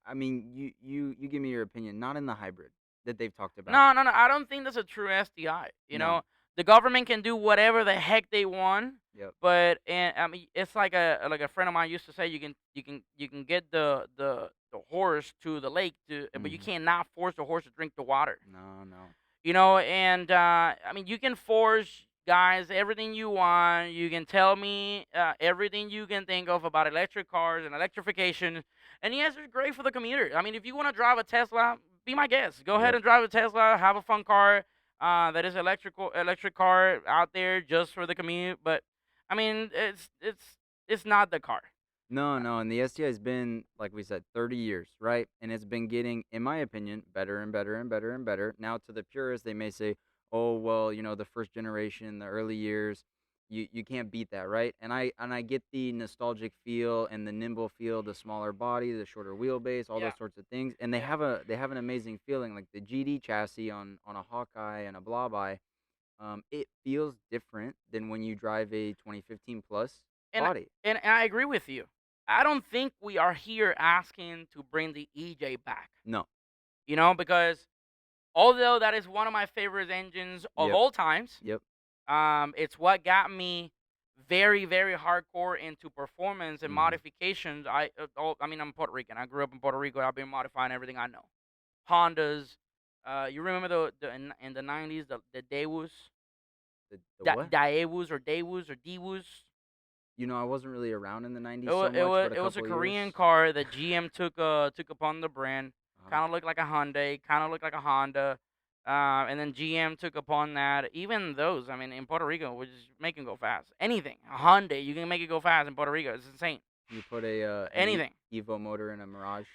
[SPEAKER 2] I mean, you give me your opinion, not in the hybrid that they've talked about.
[SPEAKER 1] No, no, no. I don't think that's a true STI.
[SPEAKER 2] No.
[SPEAKER 1] The government can do whatever the heck they want,
[SPEAKER 2] Yep.
[SPEAKER 1] but and I mean, it's like a friend of mine used to say, you can get the horse to the lake but you
[SPEAKER 2] Mhm.
[SPEAKER 1] cannot force the horse to drink the water.
[SPEAKER 2] No, no.
[SPEAKER 1] And I mean, you can force guys everything you want. You can tell me everything you can think of about electric cars and electrification. And yes, it's great for the commuter. I mean, if you want to drive a Tesla, be my guest. Go ahead
[SPEAKER 2] Yep.
[SPEAKER 1] and drive a Tesla. Have a fun car that is electric car out there just for the commute. But I mean, it's not the car.
[SPEAKER 2] No, no, and the STI has been, like we said, 30 years, right? And it's been getting, in my opinion, better and better and better and better. Now, to the purists, they may say, "Oh, well, the first generation, the early years, you can't beat that, right?" And I get the nostalgic feel and the nimble feel, the smaller body, the shorter wheelbase, all
[SPEAKER 1] Yeah,
[SPEAKER 2] those sorts of things, and they
[SPEAKER 1] yeah.
[SPEAKER 2] have an amazing feeling, like the GD chassis on a Hawkeye and a Blobeye. It feels different than when you drive a 2015 plus
[SPEAKER 1] And
[SPEAKER 2] body.
[SPEAKER 1] and I agree with you. I don't think we are here asking to bring the EJ back.
[SPEAKER 2] No.
[SPEAKER 1] Because although that is one of my favorite engines of
[SPEAKER 2] Yep.
[SPEAKER 1] all times,
[SPEAKER 2] Yep.
[SPEAKER 1] it's what got me very, very hardcore into performance and
[SPEAKER 2] Mhm.
[SPEAKER 1] modifications. I mean, I'm Puerto Rican. I grew up in Puerto Rico. I've been modifying everything I know. Hondas. You remember in the '90s the Daewus,
[SPEAKER 2] The what?
[SPEAKER 1] Daewus or Daewus.
[SPEAKER 2] I wasn't really around in the
[SPEAKER 1] It
[SPEAKER 2] 90s so
[SPEAKER 1] was it
[SPEAKER 2] much,
[SPEAKER 1] was
[SPEAKER 2] but a
[SPEAKER 1] it was a
[SPEAKER 2] couple
[SPEAKER 1] Korean
[SPEAKER 2] years.
[SPEAKER 1] car that GM took upon the brand.
[SPEAKER 2] Uh-huh.
[SPEAKER 1] Kind of looked like a Hyundai, kind of looked like a Honda, and then GM took upon that. Even those, I mean, in Puerto Rico, which is make it go fast. Anything, a Hyundai, you can make it go fast in Puerto Rico. It's insane.
[SPEAKER 2] You put an
[SPEAKER 1] Anything.
[SPEAKER 2] Evo motor in a Mirage.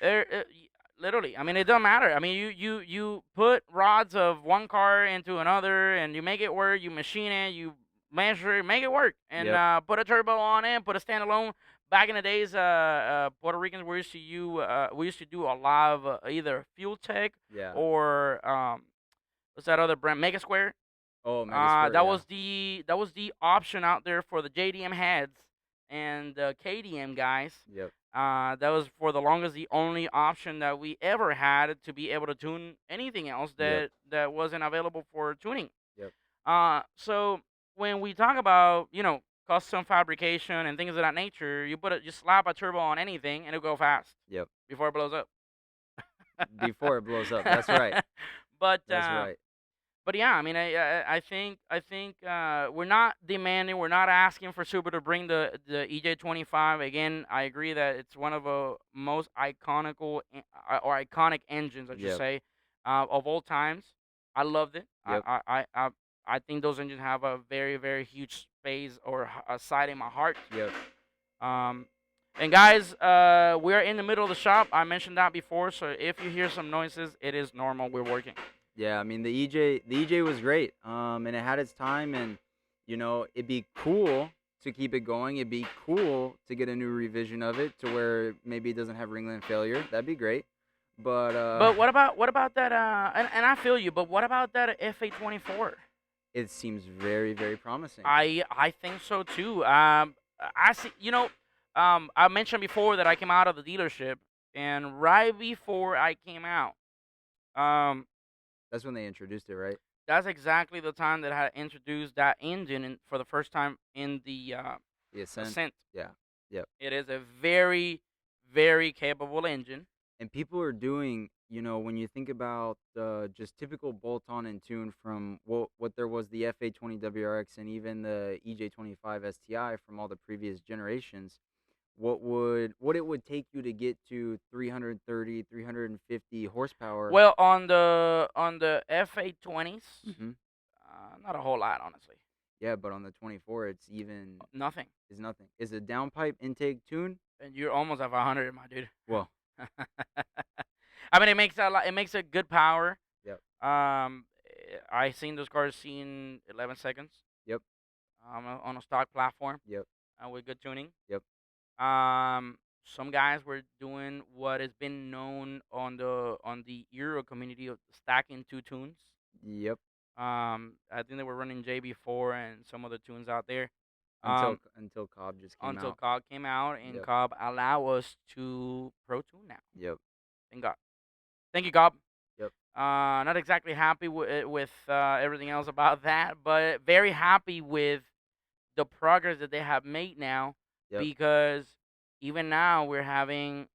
[SPEAKER 1] Literally, I mean, it doesn't matter. I mean, you put rods of one car into another, and you make it work. You machine it, you measure it, make it work, and
[SPEAKER 2] Yep.
[SPEAKER 1] put a turbo on it, put a standalone. Back in the days, Puerto Ricans we used to do a lot of either Fuel Tech
[SPEAKER 2] Yeah.
[SPEAKER 1] or what's that other brand, Mega Square.
[SPEAKER 2] Oh, Mega Square,
[SPEAKER 1] That
[SPEAKER 2] yeah.
[SPEAKER 1] was the option out there for the JDM heads and the KDM guys.
[SPEAKER 2] Yep.
[SPEAKER 1] That was for the longest the only option that we ever had to be able to tune anything else
[SPEAKER 2] Yep.
[SPEAKER 1] that wasn't available for tuning.
[SPEAKER 2] Yep.
[SPEAKER 1] So when we talk about custom fabrication and things of that nature, you slap a turbo on anything and it'll go fast
[SPEAKER 2] Yep.
[SPEAKER 1] before it blows up.
[SPEAKER 2] Before it blows up. That's right.
[SPEAKER 1] but
[SPEAKER 2] That's right.
[SPEAKER 1] but yeah, I mean, I think we're not demanding, we're not asking for Super to bring the EJ25 again. I agree that it's one of the most iconic engines, I should
[SPEAKER 2] Yep.
[SPEAKER 1] say, of all times. I loved it.
[SPEAKER 2] Yep.
[SPEAKER 1] I think those engines have a very very huge space or a side in my heart.
[SPEAKER 2] Yep.
[SPEAKER 1] Um, and guys, we're in the middle of the shop. I mentioned that before, so if you hear some noises, it is normal. We're working.
[SPEAKER 2] Yeah, I mean the EJ was great. And it had its time, and it'd be cool to keep it going. It'd be cool to get a new revision of it to where maybe it doesn't have ringland failure. That'd be great. But
[SPEAKER 1] But what about that? And I feel you. But what about that FA24?
[SPEAKER 2] it seems very, very promising.
[SPEAKER 1] I think so too. I see. I mentioned before that I came out of the dealership, and right before I came out, um,
[SPEAKER 2] That's when they introduced it, right?
[SPEAKER 1] that's exactly the time that I had introduced that engine for the first time in the
[SPEAKER 2] The Ascent.
[SPEAKER 1] Ascent.
[SPEAKER 2] Yeah. Yep.
[SPEAKER 1] It is a very, very capable engine.
[SPEAKER 2] And people are doing, when you think about just typical bolt-on and tune from what there was the FA20 WRX and even the EJ25 STI from all the previous generations, what it would take you to get to 330, 350 horsepower.
[SPEAKER 1] Well, on the FA20s,
[SPEAKER 2] Hmm.
[SPEAKER 1] not a whole lot, honestly.
[SPEAKER 2] Yeah, but on the 24, it's even
[SPEAKER 1] Nothing,
[SPEAKER 2] is nothing. Is a downpipe intake tune?
[SPEAKER 1] and you're almost at 100, my dude.
[SPEAKER 2] Well,
[SPEAKER 1] I mean, it makes a lot. It makes a good power.
[SPEAKER 2] yep,
[SPEAKER 1] I seen those cars in 11 seconds.
[SPEAKER 2] yep,
[SPEAKER 1] On a stock platform,
[SPEAKER 2] yep,
[SPEAKER 1] with good tuning.
[SPEAKER 2] yep,
[SPEAKER 1] Some guys were doing what has been known on the Euro community of stacking two tunes.
[SPEAKER 2] yep.
[SPEAKER 1] I think they were running JB4 and some other tunes out there.
[SPEAKER 2] Until
[SPEAKER 1] Um,
[SPEAKER 2] until Cobb just came
[SPEAKER 1] until
[SPEAKER 2] out.
[SPEAKER 1] Cobb came out and
[SPEAKER 2] Yep,
[SPEAKER 1] Cobb allow us to pro tune now.
[SPEAKER 2] yep,
[SPEAKER 1] Thank God. Thank you, Cobb.
[SPEAKER 2] yep,
[SPEAKER 1] Not exactly happy with everything else about that, but very happy with the progress that they have made now,
[SPEAKER 2] yep.
[SPEAKER 1] because even now we're having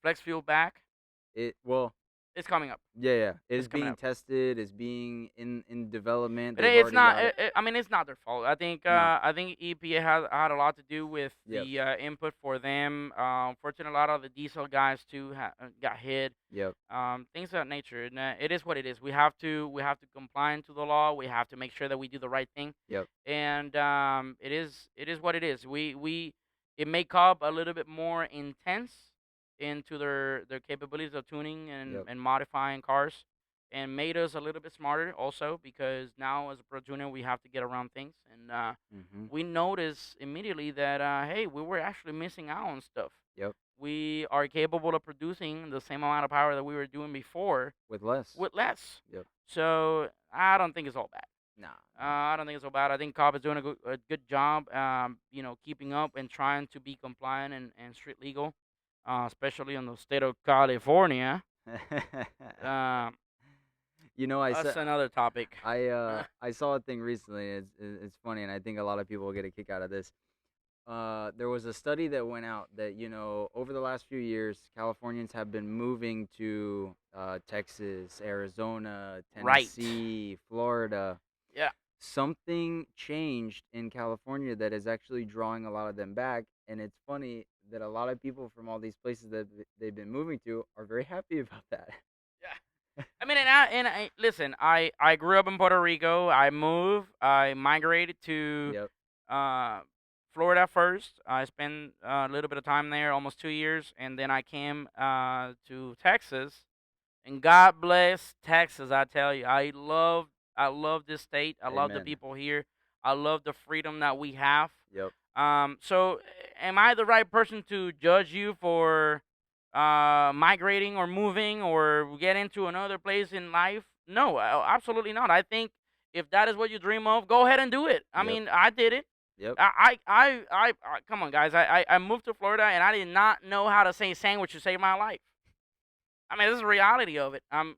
[SPEAKER 1] flex fuel back.
[SPEAKER 2] Well,
[SPEAKER 1] It's coming up.
[SPEAKER 2] yeah, yeah. It
[SPEAKER 1] It's
[SPEAKER 2] is
[SPEAKER 1] coming
[SPEAKER 2] being
[SPEAKER 1] up.
[SPEAKER 2] tested. It's being in development.
[SPEAKER 1] But
[SPEAKER 2] They've
[SPEAKER 1] it's
[SPEAKER 2] already
[SPEAKER 1] not.
[SPEAKER 2] got it.
[SPEAKER 1] I mean, it's not their fault. I think.
[SPEAKER 2] No.
[SPEAKER 1] I think EPA has had a lot to do with
[SPEAKER 2] Yep,
[SPEAKER 1] the input for them. Fortunately, a lot of the diesel guys too got hit.
[SPEAKER 2] yep.
[SPEAKER 1] Things of that nature. And it is what it is. We have to comply to the law. We have to make sure that we do the right thing.
[SPEAKER 2] Yep.
[SPEAKER 1] And it is what it is. It may Cobb a little bit more intense into their capabilities of tuning and
[SPEAKER 2] Yep.
[SPEAKER 1] and modifying cars, and made us a little bit smarter also, because now as a pro tuner we have to get around things, and
[SPEAKER 2] Mhm.
[SPEAKER 1] we notice immediately that hey, we were actually missing out on stuff.
[SPEAKER 2] Yep.
[SPEAKER 1] We are capable of producing the same amount of power that we were doing before
[SPEAKER 2] With less.
[SPEAKER 1] with less.
[SPEAKER 2] Yep.
[SPEAKER 1] So I don't think it's all bad.
[SPEAKER 2] Nah.
[SPEAKER 1] I don't think it's so bad. I think Cobb is doing a good job, keeping up and trying to be compliant and street legal, especially in the state of California. Um,
[SPEAKER 2] I
[SPEAKER 1] that's
[SPEAKER 2] said
[SPEAKER 1] another topic.
[SPEAKER 2] I saw a thing recently. It's funny, and I think a lot of people will get a kick out of this. There was a study that went out that over the last few years, Californians have been moving to Texas, Arizona,
[SPEAKER 1] Right.
[SPEAKER 2] Tennessee, Florida.
[SPEAKER 1] Yeah.
[SPEAKER 2] Something changed in California that is actually drawing a lot of them back, and it's funny that a lot of people from all these places that they've been moving to are very happy about that.
[SPEAKER 1] Yeah. I mean, and I listen. I grew up in Puerto Rico. I moved. I migrated to
[SPEAKER 2] Yep.
[SPEAKER 1] uh, Florida first. I spent a little bit of time there, almost 2 years, and then I came to Texas. And God bless Texas. I tell you, I love this state. I love the
[SPEAKER 2] Amen.
[SPEAKER 1] people here. I love the freedom that we have.
[SPEAKER 2] Yep.
[SPEAKER 1] So am I the right person to judge you for migrating or moving or get into another place in life? No, absolutely not. I think if that is what you dream of, go ahead and do it. I
[SPEAKER 2] Yep.
[SPEAKER 1] mean, I did it.
[SPEAKER 2] Yep.
[SPEAKER 1] Come on, guys. I moved to Florida and I did not know how to say sandwich to save my life. I mean, this is the reality of it. I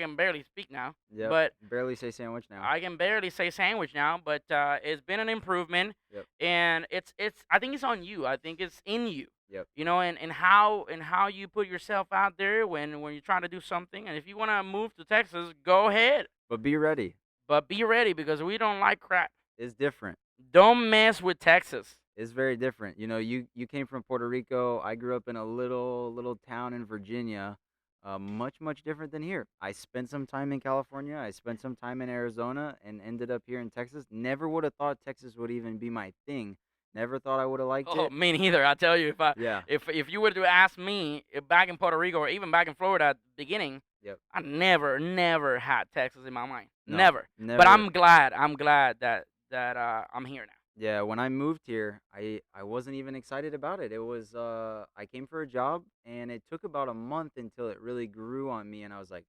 [SPEAKER 1] can barely speak now,
[SPEAKER 2] Yep.
[SPEAKER 1] but
[SPEAKER 2] Barely say sandwich now.
[SPEAKER 1] I can barely say sandwich now. But it's been an improvement,
[SPEAKER 2] Yep.
[SPEAKER 1] and it's. I think it's on you. I think it's in you.
[SPEAKER 2] Yep.
[SPEAKER 1] And how you put yourself out there when you're trying to do something. And if you want to move to Texas, go ahead,
[SPEAKER 2] But be ready.
[SPEAKER 1] but be ready, because we don't like crap.
[SPEAKER 2] It's different.
[SPEAKER 1] Don't mess with Texas.
[SPEAKER 2] It's very different. You came from Puerto Rico. I grew up in a little town in Virginia. Much different than here. I spent some time in California. I spent some time in Arizona, and ended up here in Texas. Never would have thought Texas would even be my thing. Never thought I would have liked
[SPEAKER 1] Oh,
[SPEAKER 2] it.
[SPEAKER 1] me neither. I tell you,
[SPEAKER 2] Yeah.
[SPEAKER 1] if you were to ask me back in Puerto Rico or even back in Florida at the beginning,
[SPEAKER 2] Yep.
[SPEAKER 1] I never had Texas in my mind.
[SPEAKER 2] No.
[SPEAKER 1] Never. But
[SPEAKER 2] Never.
[SPEAKER 1] I'm glad that I'm here now.
[SPEAKER 2] Yeah, when I moved here, I wasn't even excited about it. It was I came for a job, and it took about a month until it really grew on me, and I was like,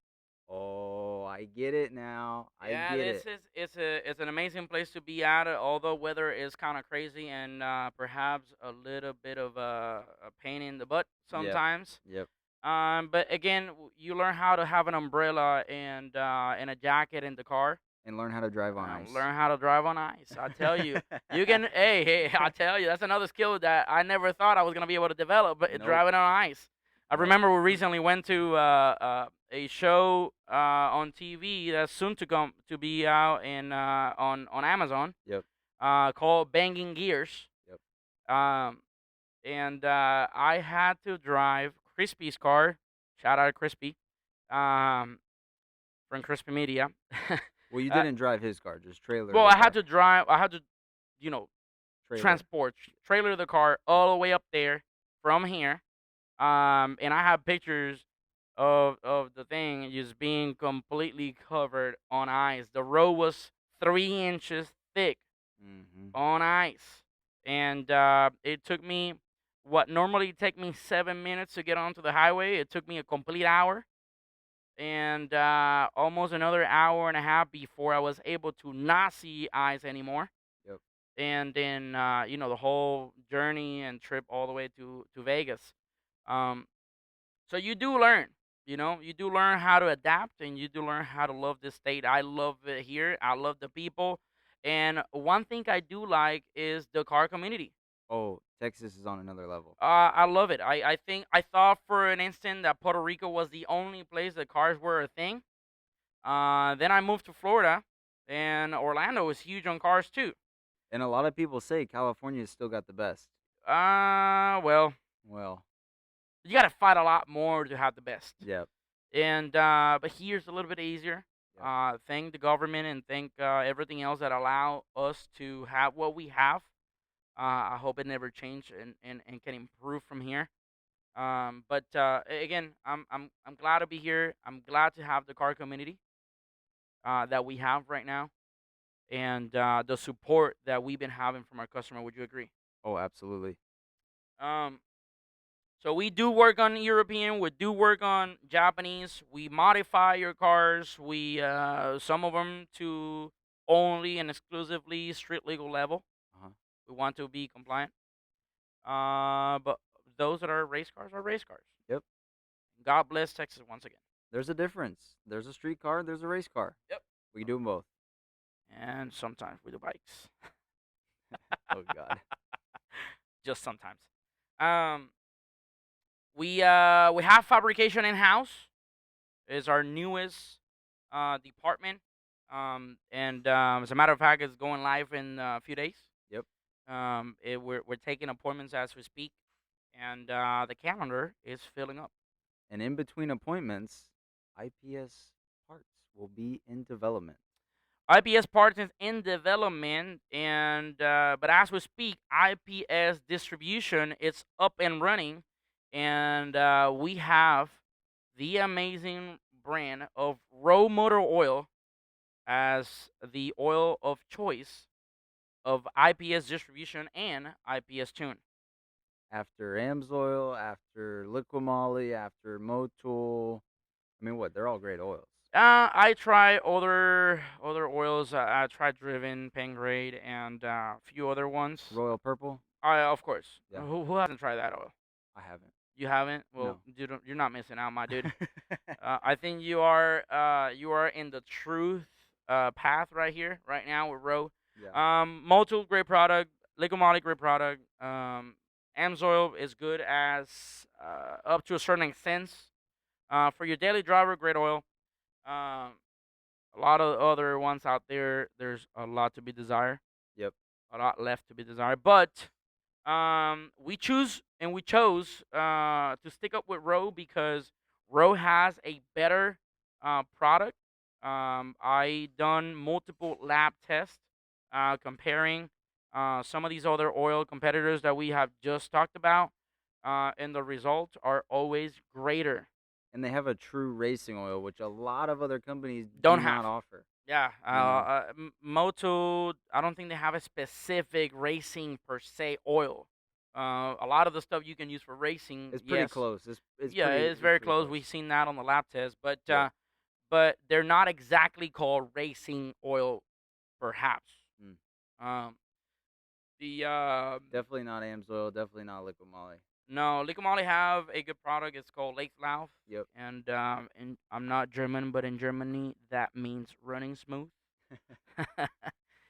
[SPEAKER 2] "Oh, I get it now. I
[SPEAKER 1] Yeah,
[SPEAKER 2] get
[SPEAKER 1] this
[SPEAKER 2] it."
[SPEAKER 1] is it's an amazing place to be at. Although weather is kind of crazy and perhaps a little bit of a pain in the butt
[SPEAKER 2] Yep.
[SPEAKER 1] sometimes.
[SPEAKER 2] Yep.
[SPEAKER 1] But again, you learn how to have an umbrella and a jacket in the car.
[SPEAKER 2] And learn how to drive on ice.
[SPEAKER 1] Learn how to drive on ice. I tell you, you can. Hey, I tell you, that's another skill that I never thought I was gonna be able to develop. But
[SPEAKER 2] Nope.
[SPEAKER 1] driving on ice. I
[SPEAKER 2] Nope.
[SPEAKER 1] remember we recently went to a show on TV that's soon to come to be out in on Amazon
[SPEAKER 2] Yep.
[SPEAKER 1] called Banging Gears.
[SPEAKER 2] Yep.
[SPEAKER 1] Um, and I had to drive Crispy's car. Shout out to Crispy. Um, from Crispy Media.
[SPEAKER 2] Well, you
[SPEAKER 1] uh,
[SPEAKER 2] didn't drive his car, just trailer
[SPEAKER 1] well,
[SPEAKER 2] the
[SPEAKER 1] I had
[SPEAKER 2] car.
[SPEAKER 1] to drive. I had to, you know,
[SPEAKER 2] Trailer.
[SPEAKER 1] transport trailer the car all the way up there from here. And I have pictures of the thing just being completely covered on ice. The road was 3 inches thick
[SPEAKER 2] Mhm.
[SPEAKER 1] on ice, and it took me what normally take me 7 minutes to get onto the highway. It took me a complete hour and almost another hour and a half before I was able to not see eyes anymore.
[SPEAKER 2] Yep.
[SPEAKER 1] And then the whole journey and trip all the way to Vegas. Um, so you do learn, you do learn how to adapt and you do learn how to love this state. I love it here. I love the people, and one thing I do like is the car community.
[SPEAKER 2] Oh, Texas is on another level.
[SPEAKER 1] I love it. I think I thought for an instant that Puerto Rico was the only place that cars were a thing. Then I moved to Florida, and Orlando is huge on cars too.
[SPEAKER 2] And a lot of people say California's still got the best.
[SPEAKER 1] Well,
[SPEAKER 2] Well,
[SPEAKER 1] you gotta fight a lot more to have the best.
[SPEAKER 2] yep.
[SPEAKER 1] And but here's a little bit easier.
[SPEAKER 2] Yep.
[SPEAKER 1] Thank the government and thank everything else that allow us to have what we have. I hope it never change and can improve from here. But again, I'm glad to be here. I'm glad to have the car community that we have right now, and the support that we've been having from our customer. Would you agree?
[SPEAKER 2] Oh, absolutely.
[SPEAKER 1] Um, so we do work on European, we do work on Japanese. We modify your cars. We some of them to only and exclusively street legal level.
[SPEAKER 2] Uh-huh.
[SPEAKER 1] We want to be compliant. But those that are race cars are race cars.
[SPEAKER 2] Yep.
[SPEAKER 1] God bless Texas once again.
[SPEAKER 2] There's a difference. There's a street car, there's a race car.
[SPEAKER 1] Yep.
[SPEAKER 2] We can do them both.
[SPEAKER 1] And sometimes we do bikes.
[SPEAKER 2] Oh god.
[SPEAKER 1] Just sometimes. Um, we have fabrication in house. Is our newest department. And as a matter of fact, it's going live in a few days.
[SPEAKER 2] Yep.
[SPEAKER 1] We're taking appointments as we speak, and the calendar is filling up.
[SPEAKER 2] And in between appointments, IPS parts will be in development.
[SPEAKER 1] IPS parts is in development, and but as we speak, IPS distribution is up and running, and we have the amazing brand of Row Motor Oil as the oil of choice of IPS distribution and IPS tune.
[SPEAKER 2] After Amsoil, after Liquimoly, after Motul. I mean, what? They're all great oils.
[SPEAKER 1] I try other oils. I tried Driven, Pengrade, and a few other ones.
[SPEAKER 2] Royal Purple?
[SPEAKER 1] Of course.
[SPEAKER 2] Yeah.
[SPEAKER 1] Who hasn't tried that oil?
[SPEAKER 2] I haven't.
[SPEAKER 1] You haven't? Well,
[SPEAKER 2] No.
[SPEAKER 1] you're not missing out, my dude. I think you are in the truth path right here, right now with Row.
[SPEAKER 2] Yeah.
[SPEAKER 1] Motul, great product. Liquimoly, great product. Amsoil is good as up to a certain extent. For your daily driver, great oil. Um, a lot of other ones out there. There's a lot to be desired.
[SPEAKER 2] Yep.
[SPEAKER 1] A lot left to be desired. But we chose to stick up with Row because Roe has a better product. I done multiple lab tests comparing some of these other oil competitors that we have just talked about, and the results are always greater.
[SPEAKER 2] And they have a true racing oil, which a lot of other companies do
[SPEAKER 1] Don't have.
[SPEAKER 2] not offer.
[SPEAKER 1] Yeah,
[SPEAKER 2] You know,
[SPEAKER 1] Moto. I don't think they have a specific racing per se oil. A lot of the stuff you can use for racing,
[SPEAKER 2] it's pretty
[SPEAKER 1] yes,
[SPEAKER 2] close.
[SPEAKER 1] yeah, it's
[SPEAKER 2] It's
[SPEAKER 1] very
[SPEAKER 2] pretty
[SPEAKER 1] close.
[SPEAKER 2] close.
[SPEAKER 1] We've seen that on the lab test,
[SPEAKER 2] Yep.
[SPEAKER 1] but they're not exactly called racing oil, perhaps.
[SPEAKER 2] Mm.
[SPEAKER 1] Um, the
[SPEAKER 2] Definitely not Amsoil. Definitely not Liquid Moly.
[SPEAKER 1] No, Liqui Moly have a good product. It's called Lake Lauf,
[SPEAKER 2] Yep.
[SPEAKER 1] and I'm not German, but in Germany that means running smooth.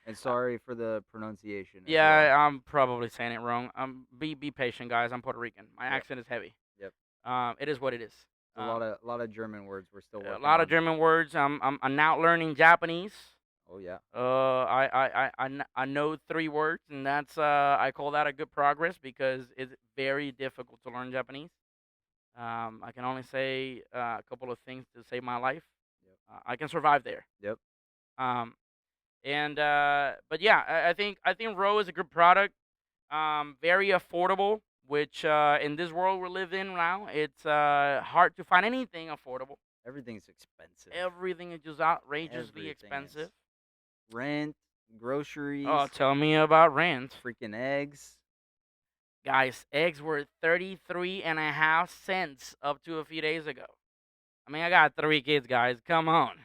[SPEAKER 2] And sorry for the pronunciation as well.
[SPEAKER 1] Yeah, I'm probably saying it wrong. Be patient, guys. I'm Puerto Rican. My
[SPEAKER 2] Yep.
[SPEAKER 1] accent is heavy.
[SPEAKER 2] Yep.
[SPEAKER 1] It is what it is.
[SPEAKER 2] It's a lot of German words we're still
[SPEAKER 1] A
[SPEAKER 2] working
[SPEAKER 1] lot of
[SPEAKER 2] on.
[SPEAKER 1] German words. I'm now learning Japanese.
[SPEAKER 2] Oh yeah.
[SPEAKER 1] I know 3 words, and that's I call that a good progress because it's very difficult to learn Japanese. I can only say a couple of things to save my life.
[SPEAKER 2] Yep.
[SPEAKER 1] I can survive there.
[SPEAKER 2] Yep.
[SPEAKER 1] Um, and But yeah, I think Row is a good product. Very affordable, which in this world we live in now, it's hard to find anything affordable.
[SPEAKER 2] Everything's expensive.
[SPEAKER 1] Everything is just outrageously
[SPEAKER 2] Everything is
[SPEAKER 1] expensive.
[SPEAKER 2] rent,
[SPEAKER 1] Oh,
[SPEAKER 2] groceries,
[SPEAKER 1] tell me about rent.
[SPEAKER 2] freaking eggs.
[SPEAKER 1] Guys, eggs were 33.5 cents up to a few days ago. I mean, I got 3 kids, guys. Come on.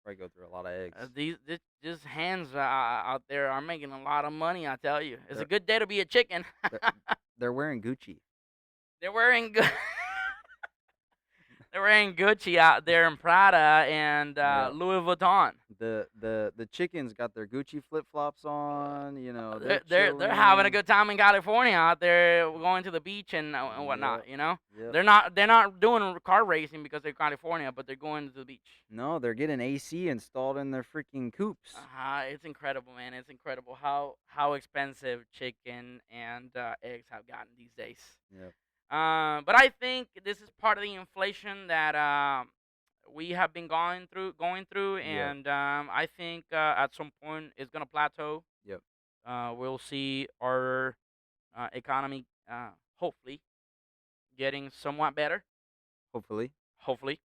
[SPEAKER 2] Probably go through a lot of eggs.
[SPEAKER 1] These hands out there are making a lot of money. I tell you, it's a
[SPEAKER 2] They're
[SPEAKER 1] good day to be a chicken.
[SPEAKER 2] they're, they're wearing Gucci.
[SPEAKER 1] They're wearing good. They're wearing Gucci out there and Prada and
[SPEAKER 2] Yeah.
[SPEAKER 1] Louis Vuitton.
[SPEAKER 2] The chickens got their Gucci flip flops
[SPEAKER 1] Uh,
[SPEAKER 2] on. You know, they're
[SPEAKER 1] they're having a
[SPEAKER 2] chilling.
[SPEAKER 1] good time in California out there, going to the beach and
[SPEAKER 2] Yep.
[SPEAKER 1] whatnot. You know,
[SPEAKER 2] Yep.
[SPEAKER 1] they're not doing car racing because they're California, but they're going to the beach.
[SPEAKER 2] No, they're getting AC installed in their freaking coops.
[SPEAKER 1] It's incredible, man. It's incredible how expensive chicken and eggs have gotten these days.
[SPEAKER 2] Yep.
[SPEAKER 1] But I think this is part of the inflation that we have been going through,
[SPEAKER 2] Yep.
[SPEAKER 1] and I think at some point it's gonna plateau.
[SPEAKER 2] Yep.
[SPEAKER 1] We'll see our economy hopefully getting somewhat better.
[SPEAKER 2] Hopefully.
[SPEAKER 1] Hopefully,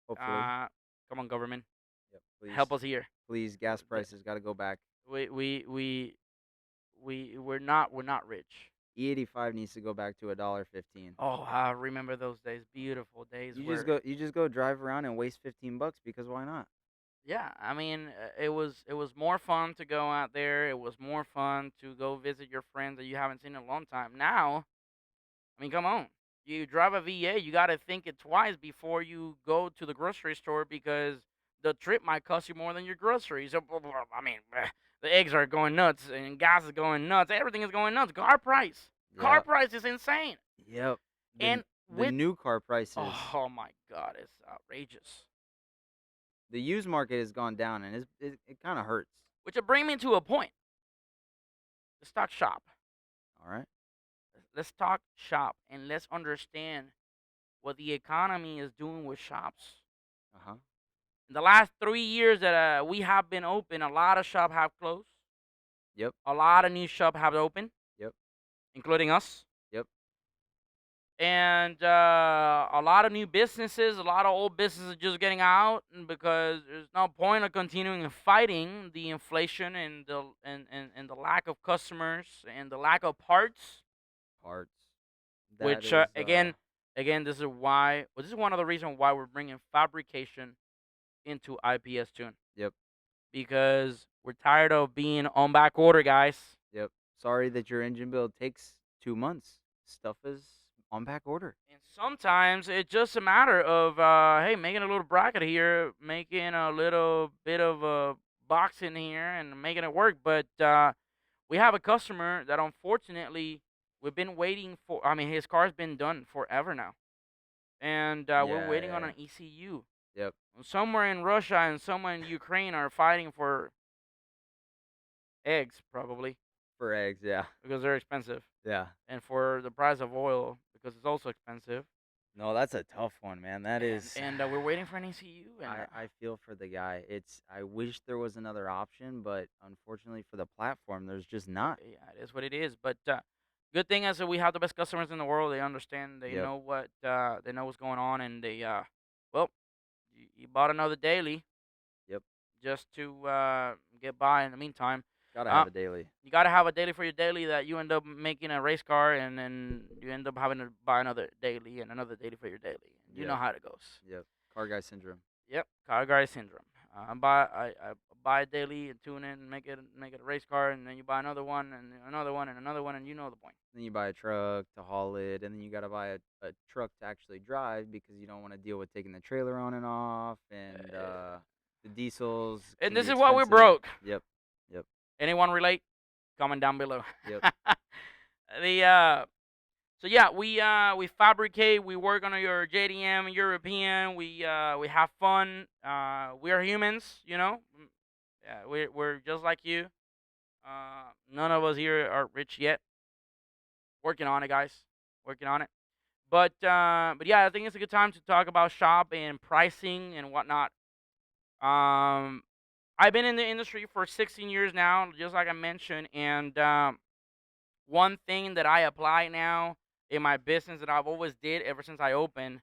[SPEAKER 2] Hopefully.
[SPEAKER 1] uh, come on, government,
[SPEAKER 2] Yep. Please.
[SPEAKER 1] help us here.
[SPEAKER 2] Please. Gas
[SPEAKER 1] The-
[SPEAKER 2] prices got to go back.
[SPEAKER 1] we're not rich.
[SPEAKER 2] E85 needs to go back to $1.15.
[SPEAKER 1] Oh, I remember those days, beautiful days where
[SPEAKER 2] You just go drive around and waste $15 because why not?
[SPEAKER 1] yeah, I mean, it was more fun to go out there. It was more fun to go visit your friends that you haven't seen in a long time. Now, I mean, come on. You drive a VA, you got to think it twice before you go to the grocery store because the trip might cost you more than your groceries. I mean, the eggs are going nuts and gas is going nuts. Everything is going nuts. Car
[SPEAKER 2] Yeah.
[SPEAKER 1] price is insane.
[SPEAKER 2] Yep.
[SPEAKER 1] And
[SPEAKER 2] The
[SPEAKER 1] with
[SPEAKER 2] new car prices,
[SPEAKER 1] oh my god, it's outrageous.
[SPEAKER 2] the used market has gone down and it kind of hurts.
[SPEAKER 1] Which will bring me to a point. Let's talk shop.
[SPEAKER 2] All right.
[SPEAKER 1] Let's talk shop and let's understand what the economy is doing with shops.
[SPEAKER 2] Uh-huh.
[SPEAKER 1] In the last 3 years that we have been open, a lot of shops have closed.
[SPEAKER 2] Yep.
[SPEAKER 1] A lot of new shops have opened,
[SPEAKER 2] Yep.
[SPEAKER 1] including us.
[SPEAKER 2] Yep.
[SPEAKER 1] And a lot of new businesses, a lot of old businesses just getting out because there's no point of continuing fighting the inflation and the lack of customers and the lack of parts.
[SPEAKER 2] Parts. That
[SPEAKER 1] Which
[SPEAKER 2] is
[SPEAKER 1] again, this is one of the reasons why we're bringing fabrication into IPS tune
[SPEAKER 2] Yep.
[SPEAKER 1] because we're tired of being on back order, guys.
[SPEAKER 2] Yep. Sorry that your engine build takes 2 months. Stuff is on back order.
[SPEAKER 1] And sometimes it's just a matter of hey, making a little bracket here, making a little bit of a box in here, and making it work. But we have a customer that unfortunately we've been waiting for. I mean, his car's been done forever now, and we're
[SPEAKER 2] Yeah,
[SPEAKER 1] waiting on
[SPEAKER 2] yeah.
[SPEAKER 1] an ECU.
[SPEAKER 2] Yep.
[SPEAKER 1] Somewhere in Russia and somewhere in Ukraine are fighting for eggs, probably
[SPEAKER 2] For eggs, yeah.
[SPEAKER 1] because they're expensive,
[SPEAKER 2] Yeah.
[SPEAKER 1] and for the price of oil because it's also expensive.
[SPEAKER 2] No, that's a tough one, man. That
[SPEAKER 1] and
[SPEAKER 2] is.
[SPEAKER 1] and we're waiting for an ECU, and
[SPEAKER 2] I feel for the guy. I wish there was another option, but unfortunately for the platform, there's just not.
[SPEAKER 1] yeah, it is what it is. But good thing is that we have the best customers in the world. They understand. They
[SPEAKER 2] Yep.
[SPEAKER 1] know they know what's going on, and they well, you bought another daily
[SPEAKER 2] Yep.
[SPEAKER 1] just to get by in the meantime.
[SPEAKER 2] Gotta
[SPEAKER 1] Uh,
[SPEAKER 2] have a daily.
[SPEAKER 1] you got to have a daily for your daily that you end up making a race car, and then you end up having to buy another daily and another daily for your daily. You know
[SPEAKER 2] Yep.
[SPEAKER 1] how it goes.
[SPEAKER 2] Yep. Car guy syndrome.
[SPEAKER 1] Yep, car guy syndrome. I buy a daily and tune it and make it a race car, and then you buy another one and another one and another one, and you know the point.
[SPEAKER 2] Then you buy a truck to haul it, and then you gotta buy a truck to actually drive because you don't want to deal with taking the trailer on and off, and the diesels
[SPEAKER 1] And
[SPEAKER 2] can
[SPEAKER 1] this
[SPEAKER 2] be
[SPEAKER 1] is why we're
[SPEAKER 2] expensive.
[SPEAKER 1] broke.
[SPEAKER 2] Yep. Yep.
[SPEAKER 1] Anyone relate? Comment down below.
[SPEAKER 2] Yep.
[SPEAKER 1] the So yeah, we fabricate. We work on your JDM European. We have fun. We are humans, you know. Yeah, we're just like you. None of us here are rich yet. Working on it, guys. Working on it. But yeah, I think it's a good time to talk about shop and pricing and whatnot. Um, I've been in the industry for 16 years now, just like I mentioned, and one thing that I apply now in my business that I've always did ever since I opened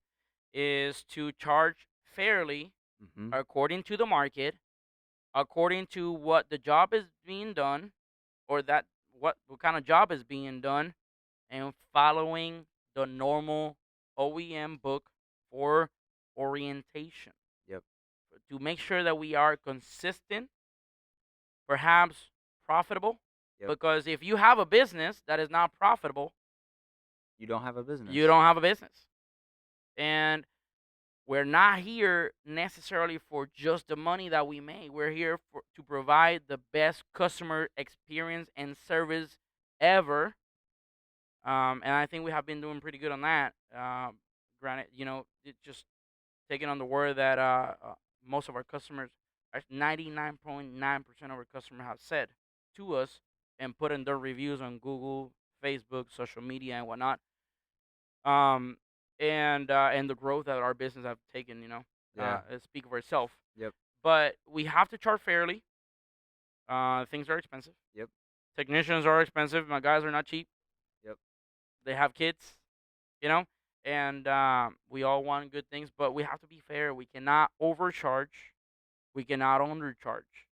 [SPEAKER 1] is to charge fairly
[SPEAKER 2] Mm-hmm.
[SPEAKER 1] according to the market, according to what the job is being done, or that what kind of job is being done, and following the normal OEM book for orientation
[SPEAKER 2] Yep.
[SPEAKER 1] to make sure that we are consistent, perhaps profitable.
[SPEAKER 2] Yep.
[SPEAKER 1] Because if you have a business that is not profitable,
[SPEAKER 2] You don't have a
[SPEAKER 1] you
[SPEAKER 2] business.
[SPEAKER 1] don't have a business. And we're not here necessarily for just the money that we make. We're here to provide the best customer experience and service ever. And I think we have been doing pretty good on that. Granted, it just taking on the word that most of our customers, 99.9% of our customers have said to us and put in their reviews on Google, Facebook, social media, and whatnot. Um, and the growth that our business have taken,
[SPEAKER 2] Yeah.
[SPEAKER 1] speak for itself.
[SPEAKER 2] Yep.
[SPEAKER 1] But we have to charge fairly. Things are expensive.
[SPEAKER 2] Yep.
[SPEAKER 1] Technicians are expensive. My guys are not cheap.
[SPEAKER 2] Yep.
[SPEAKER 1] They have kids, you know, and we all want good things, but we have to be fair. We cannot overcharge. We cannot undercharge.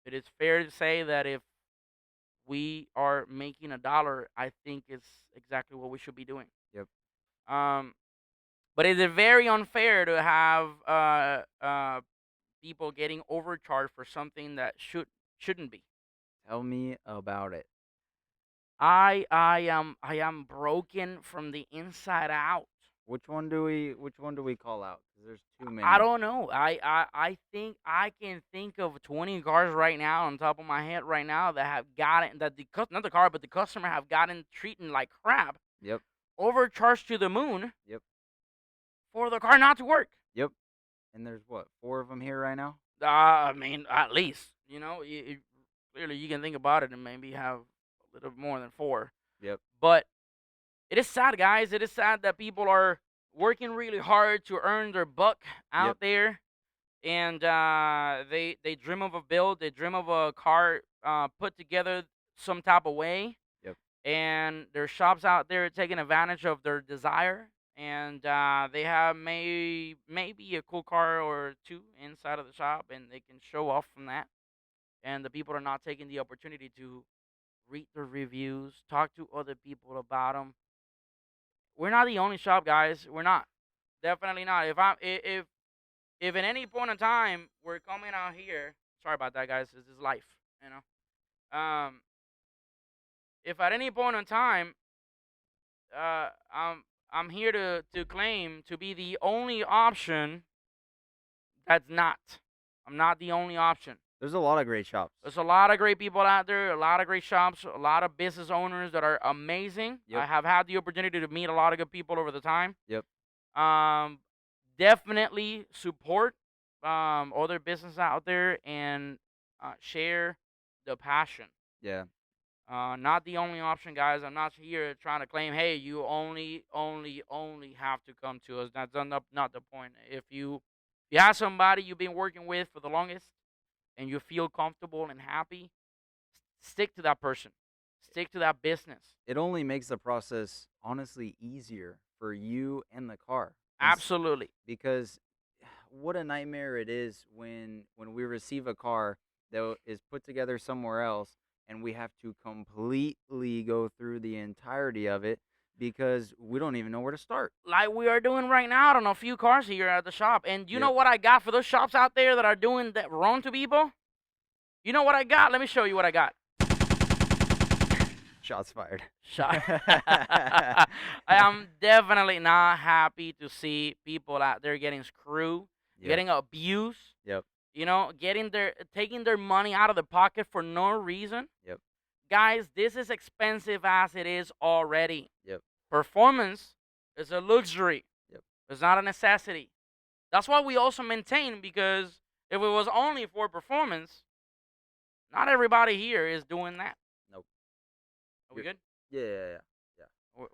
[SPEAKER 1] It is fair to say that if we are making a dollar, I think it's exactly what we should be doing.
[SPEAKER 2] Yep.
[SPEAKER 1] Um, but is it very unfair to have people getting overcharged for something that shouldn't be?
[SPEAKER 2] Tell me about it.
[SPEAKER 1] I am broken from the inside out.
[SPEAKER 2] Which one do we call out? Because there's too
[SPEAKER 1] I
[SPEAKER 2] many.
[SPEAKER 1] don't know. I think I can think of 20 cars right now on top of my head right now that have gotten that not the car but the customer have gotten treated like crap,
[SPEAKER 2] Yep.
[SPEAKER 1] overcharged to the moon
[SPEAKER 2] Yep.
[SPEAKER 1] for the car not to work.
[SPEAKER 2] Yep. And there's what, four of them here right now?
[SPEAKER 1] I mean, at least clearly you can think about it and maybe have a little more than four.
[SPEAKER 2] Yep.
[SPEAKER 1] But it is sad, guys. It is sad that people are working really hard to earn their buck
[SPEAKER 2] Yep.
[SPEAKER 1] out there, and they dream of a build, they dream of a car put together some type of way,
[SPEAKER 2] Yep.
[SPEAKER 1] and there's shops out there taking advantage of their desire, and they have maybe a cool car or two inside of the shop, and they can show off from that, and the people are not taking the opportunity to read the reviews, talk to other people about them. We're not the only shop, guys. We're not. Definitely not. If at any point in time we're coming out here, sorry about that, guys. This is life, you know. If at any point in time, uh, I'm here to claim to be the only option. That's not. I'm not the only option.
[SPEAKER 2] There's a lot of great shops.
[SPEAKER 1] There's a lot of great people out there, a lot of great shops, a lot of business owners that are amazing.
[SPEAKER 2] Yep.
[SPEAKER 1] I have had the opportunity to meet a lot of good people over the time.
[SPEAKER 2] Yep.
[SPEAKER 1] Um, definitely support other business out there and share the passion.
[SPEAKER 2] Yeah.
[SPEAKER 1] Not the only option, guys. I'm not here trying to claim, hey, you only have to come to us. That's not the point. If you have somebody you've been working with for the longest and you feel comfortable and happy, stick to that person. Stick to that business.
[SPEAKER 2] It only makes the process honestly easier for you and the car.
[SPEAKER 1] Absolutely.
[SPEAKER 2] Because what a nightmare it is when we receive a car that is put together somewhere else and we have to completely go through the entirety of it because we don't even know where to start.
[SPEAKER 1] Like we are doing right now on a few cars here at the shop. And you know
[SPEAKER 2] Yep.
[SPEAKER 1] what I got for those shops out there that are doing that wrong to people? You know what I got? Let me show you what I got.
[SPEAKER 2] Shots fired.
[SPEAKER 1] Shot. I am definitely not happy to see people out there getting screwed,
[SPEAKER 2] Yep.
[SPEAKER 1] getting abused,
[SPEAKER 2] Yep.
[SPEAKER 1] taking their money out of their pocket for no reason.
[SPEAKER 2] Yep.
[SPEAKER 1] Guys, this is expensive as it is already.
[SPEAKER 2] Yep.
[SPEAKER 1] Performance is a luxury.
[SPEAKER 2] Yep.
[SPEAKER 1] It's not a necessity. That's why we also maintain, because if it was only for performance, not everybody here is doing that.
[SPEAKER 2] Nope.
[SPEAKER 1] Are we good?
[SPEAKER 2] Yeah, yeah, yeah. Yeah.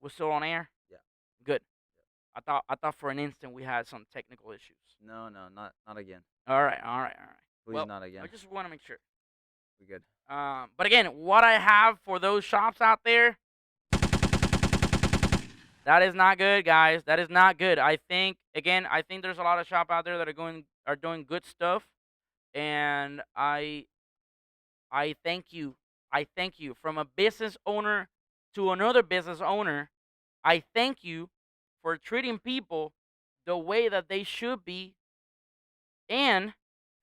[SPEAKER 1] We're still on air.
[SPEAKER 2] Yeah.
[SPEAKER 1] Good. I thought for an instant we had some technical issues.
[SPEAKER 2] No, no, not again.
[SPEAKER 1] All right, all right, all right.
[SPEAKER 2] Please
[SPEAKER 1] Well,
[SPEAKER 2] not again.
[SPEAKER 1] I just want to make sure.
[SPEAKER 2] We good.
[SPEAKER 1] But again, what I have for those shops out there, that is not good, guys. That is not good. I think there's a lot of shop out there that are doing good stuff, and I thank you. I thank you from a business owner to another business owner. I thank you for treating people the way that they should be and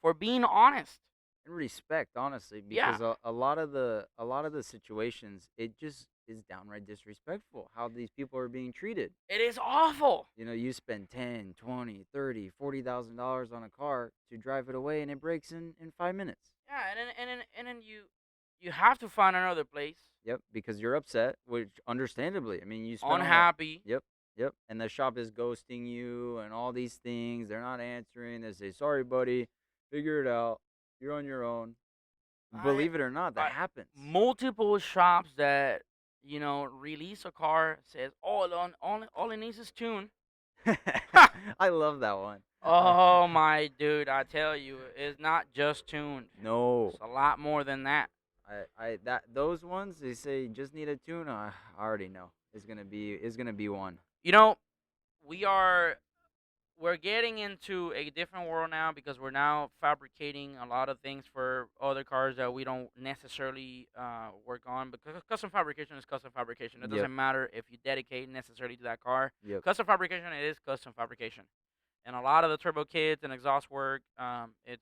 [SPEAKER 1] for being honest.
[SPEAKER 2] And respect, honestly,
[SPEAKER 1] Yeah,
[SPEAKER 2] because a lot of the situations, it just is downright disrespectful how these people are being treated.
[SPEAKER 1] it is awful.
[SPEAKER 2] You spend 10, 20, 30, $40,000 on a car to drive it away and it breaks in 5 minutes.
[SPEAKER 1] Yeah, and then you have to find another place.
[SPEAKER 2] Yep, because you're upset, which understandably, I mean, you spent all that.
[SPEAKER 1] Unhappy.
[SPEAKER 2] Yep, yep, and the shop is ghosting you and all these things. They're not answering. They say, "Sorry, buddy, figure it out. You're on your own."
[SPEAKER 1] I,
[SPEAKER 2] Believe it or not, that
[SPEAKER 1] I
[SPEAKER 2] happens.
[SPEAKER 1] multiple shops that release a car says, "Oh, all it needs is tune."
[SPEAKER 2] I love that one.
[SPEAKER 1] Oh my dude, I tell you, it's not just tuned.
[SPEAKER 2] No,
[SPEAKER 1] It's a lot more than that.
[SPEAKER 2] those ones they say just need a tune. I already know it's gonna be one.
[SPEAKER 1] You know, we are we're getting into a different world now because we're now fabricating a lot of things for other cars that we don't necessarily work on. Because custom fabrication is custom fabrication. It
[SPEAKER 2] Yep,
[SPEAKER 1] doesn't matter if you dedicate necessarily to that car.
[SPEAKER 2] yep,
[SPEAKER 1] Custom fabrication is custom fabrication, and a lot of the turbo kits and exhaust work, it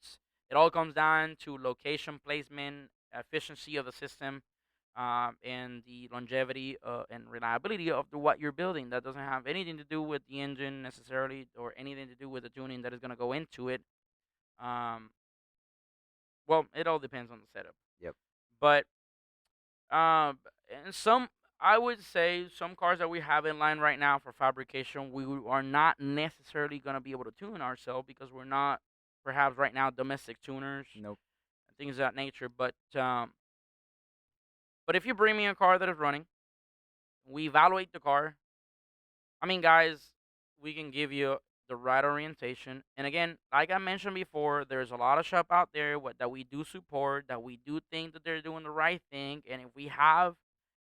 [SPEAKER 1] all comes down to location placement, efficiency of the system, and the longevity and reliability of what you're building. That doesn't have anything to do with the engine necessarily, or anything to do with the tuning that is going to go into it. Um, well, it all depends on the setup.
[SPEAKER 2] yep.
[SPEAKER 1] But and I would say some cars that we have in line right now for fabrication, we are not necessarily going to be able to tune ourselves because we're not perhaps right now domestic tuners
[SPEAKER 2] Nope.
[SPEAKER 1] and things of that nature. But if you bring me a car that is running, we evaluate the car. I mean, guys, we can give you the right orientation. And again, like I mentioned before, there's a lot of shop out there that we do support, that we do think that they're doing the right thing. And if we have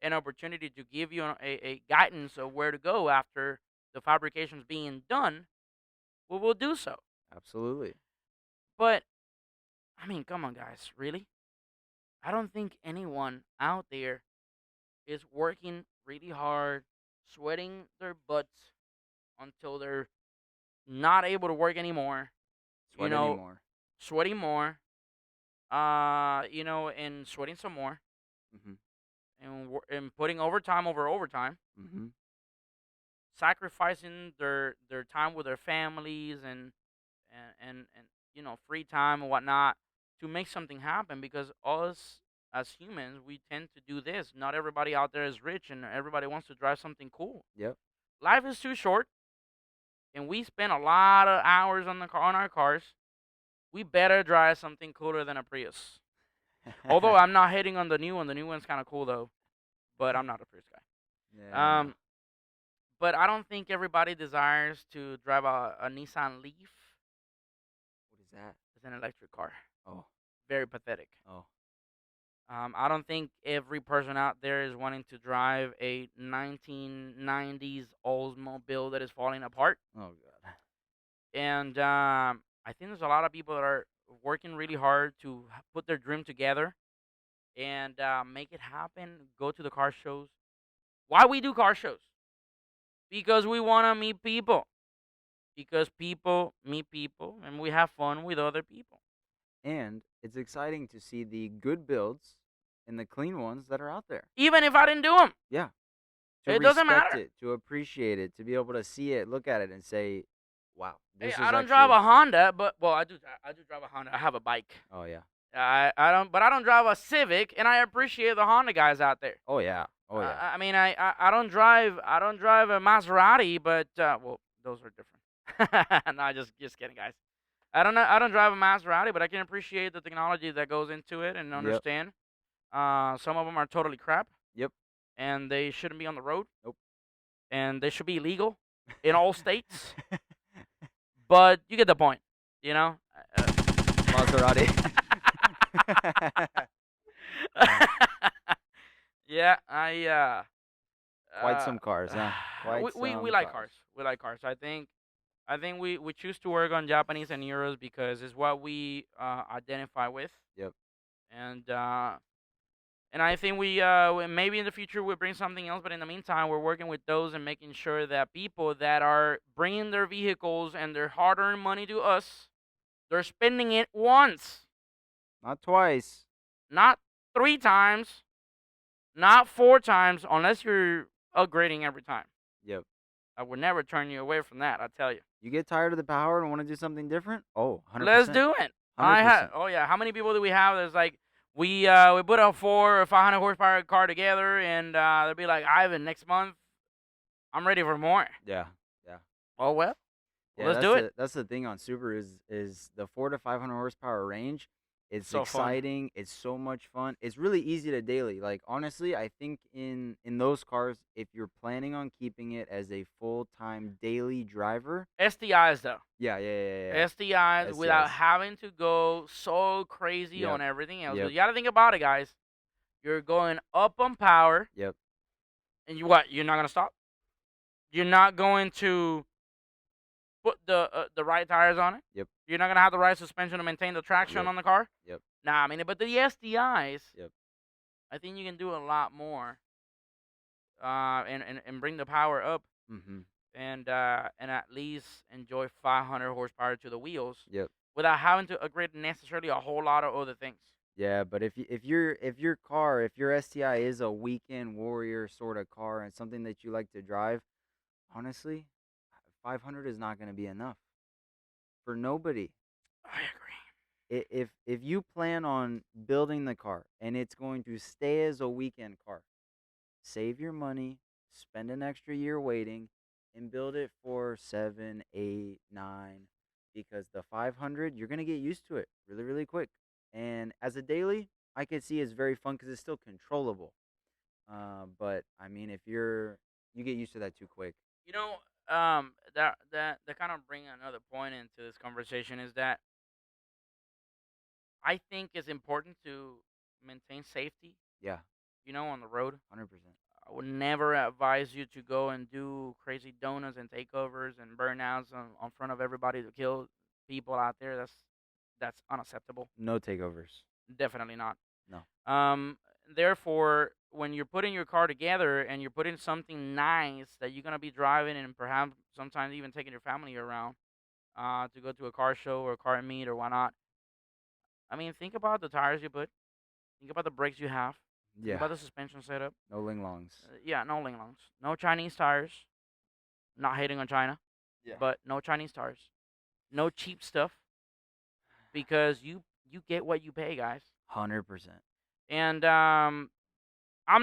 [SPEAKER 1] an opportunity to give you a guidance of where to go after the fabrication's being done, we will do so.
[SPEAKER 2] Absolutely.
[SPEAKER 1] But I mean, come on, guys, really? I don't think anyone out there is working really hard, sweating their butts until they're not able to work anymore, you
[SPEAKER 2] Sweat
[SPEAKER 1] know,
[SPEAKER 2] anymore.
[SPEAKER 1] sweating more, and sweating some more,
[SPEAKER 2] Mhm.
[SPEAKER 1] and putting overtime over overtime,
[SPEAKER 2] Mhm.
[SPEAKER 1] sacrificing their time with their families and free time and whatnot to make something happen. Because us as humans, we tend to do this. Not everybody out there is rich, and everybody wants to drive something cool.
[SPEAKER 2] Yep.
[SPEAKER 1] Life is too short, and we spend a lot of hours on our cars. We better drive something cooler than a Prius. Although I'm not hating on the new one. The new one's kind of cool though, but I'm not a Prius
[SPEAKER 2] Yeah,
[SPEAKER 1] guy.
[SPEAKER 2] no.
[SPEAKER 1] But I don't think everybody desires to drive a Nissan Leaf.
[SPEAKER 2] What is that?
[SPEAKER 1] It's an electric car.
[SPEAKER 2] Oh,
[SPEAKER 1] Very pathetic.
[SPEAKER 2] oh,
[SPEAKER 1] I don't think every person out there is wanting to drive a 1990s Oldsmobile that is falling apart.
[SPEAKER 2] oh God.
[SPEAKER 1] And I think there's a lot of people that are working really hard to put their dream together and make it happen. Go to the car shows. Why we do car shows? Because we want to meet people. Because people meet people and we have fun with other people.
[SPEAKER 2] And it's exciting to see the good builds and the clean ones that are out there.
[SPEAKER 1] Even if I didn't do them,
[SPEAKER 2] Yeah. To
[SPEAKER 1] it doesn't
[SPEAKER 2] respect
[SPEAKER 1] matter.
[SPEAKER 2] it, to appreciate it, to be able to see it, look at it, and say, "Wow,
[SPEAKER 1] Hey,
[SPEAKER 2] this
[SPEAKER 1] I
[SPEAKER 2] is
[SPEAKER 1] don't drive
[SPEAKER 2] actually."
[SPEAKER 1] a Honda, but well, I do. I do drive a Honda. I have a bike.
[SPEAKER 2] Oh yeah.
[SPEAKER 1] I don't, but I don't drive a Civic, and I appreciate the Honda guys out there.
[SPEAKER 2] Oh yeah. Oh yeah.
[SPEAKER 1] I mean, I don't drive a Maserati, but well, those are different. No, just kidding, guys. I don't know. I don't drive a Maserati, but I can appreciate the technology that goes into it and
[SPEAKER 2] Yep.
[SPEAKER 1] understand. Some of them are totally crap,
[SPEAKER 2] Yep.
[SPEAKER 1] and they shouldn't be on the road,
[SPEAKER 2] Nope.
[SPEAKER 1] and they should be illegal in all states. But you get the point, you know.
[SPEAKER 2] Maserati.
[SPEAKER 1] Yeah, I
[SPEAKER 2] Quite some cars, huh? Quite
[SPEAKER 1] we
[SPEAKER 2] some
[SPEAKER 1] like
[SPEAKER 2] cars.
[SPEAKER 1] cars. We like cars. I think we choose to work on Japanese and Euros because it's what we identify with,
[SPEAKER 2] Yep.
[SPEAKER 1] and I think maybe in the future we bring something else. But in the meantime, we're working with those and making sure that people that are bringing their vehicles and their hard-earned money to us, they're spending it once,
[SPEAKER 2] Not twice.
[SPEAKER 1] not 3 times, not 4 times, unless you're upgrading every time.
[SPEAKER 2] Yep.
[SPEAKER 1] I would never turn you away from that. I tell you.
[SPEAKER 2] You get tired of the power and want to do something different? Oh,
[SPEAKER 1] Let's
[SPEAKER 2] 100%.
[SPEAKER 1] do it. I have.
[SPEAKER 2] 100%.
[SPEAKER 1] Oh yeah. How many people do we have? There's like we put a 4 or 500 horsepower car together, and they'll be like, Ivan, next month I'm ready for more.
[SPEAKER 2] Yeah. Yeah.
[SPEAKER 1] Oh well,
[SPEAKER 2] Yeah,
[SPEAKER 1] let's do it.
[SPEAKER 2] that's the thing on Subaru is the 4 to 500 horsepower range. It's
[SPEAKER 1] So fun.
[SPEAKER 2] exciting. It's so much fun. It's really easy to daily. Like honestly, I think in those cars, if you're planning on keeping it as a full time daily driver,
[SPEAKER 1] STIs though.
[SPEAKER 2] yeah, yeah, yeah, yeah,
[SPEAKER 1] STIs without
[SPEAKER 2] STIs.
[SPEAKER 1] having to go so crazy
[SPEAKER 2] Yep,
[SPEAKER 1] on everything else. 'Cause
[SPEAKER 2] yep,
[SPEAKER 1] you got to think about it, guys. You're going up on power,
[SPEAKER 2] yep,
[SPEAKER 1] and you what? You're not gonna stop. You're not going to put the right tires on it.
[SPEAKER 2] yep,
[SPEAKER 1] You're not gonna have the right suspension to maintain the traction
[SPEAKER 2] yep,
[SPEAKER 1] on the car.
[SPEAKER 2] yep,
[SPEAKER 1] Nah, I mean, but the STIs,
[SPEAKER 2] yep.
[SPEAKER 1] I think you can do a lot more, and bring the power up,
[SPEAKER 2] Mm-hmm.
[SPEAKER 1] and at least enjoy 500 horsepower to the wheels
[SPEAKER 2] Yep.
[SPEAKER 1] without having to upgrade necessarily a whole lot of other things.
[SPEAKER 2] Yeah, but if your car, if your STI is a weekend warrior sort of car and something that you like to drive, honestly, 500 is not going to be enough for nobody.
[SPEAKER 1] I agree.
[SPEAKER 2] If you plan on building the car and it's going to stay as a weekend car, save your money, spend an extra year waiting, and build it for 7, 8, 9. Because the 500, you're gonna get used to it really, really quick. And as a daily, I could see it's very fun because it's still controllable. But I mean, if you get used to that too quick.
[SPEAKER 1] You know, that kind of bring another point into this conversation is that I think it's important to maintain safety.
[SPEAKER 2] Yeah,
[SPEAKER 1] On the road.
[SPEAKER 2] 100%.
[SPEAKER 1] I would never advise you to go and do crazy donuts and takeovers and burnouts on front of everybody to kill people out there. That's unacceptable.
[SPEAKER 2] No takeovers.
[SPEAKER 1] Definitely not.
[SPEAKER 2] No.
[SPEAKER 1] Um, Therefore, when you're putting your car together and you're putting something nice that you're gonna be driving and perhaps sometimes even taking your family around, to go to a car show or a car meet or whatnot. I mean, think about the tires you put. Think about the brakes you have. Think
[SPEAKER 2] Yeah.
[SPEAKER 1] about the suspension setup.
[SPEAKER 2] No ling longs.
[SPEAKER 1] Yeah, no linglongs. No Chinese tires. Not hating on China,
[SPEAKER 2] Yeah.
[SPEAKER 1] but no Chinese tires. No cheap stuff because you get what you pay, guys.
[SPEAKER 2] 100%.
[SPEAKER 1] And I'm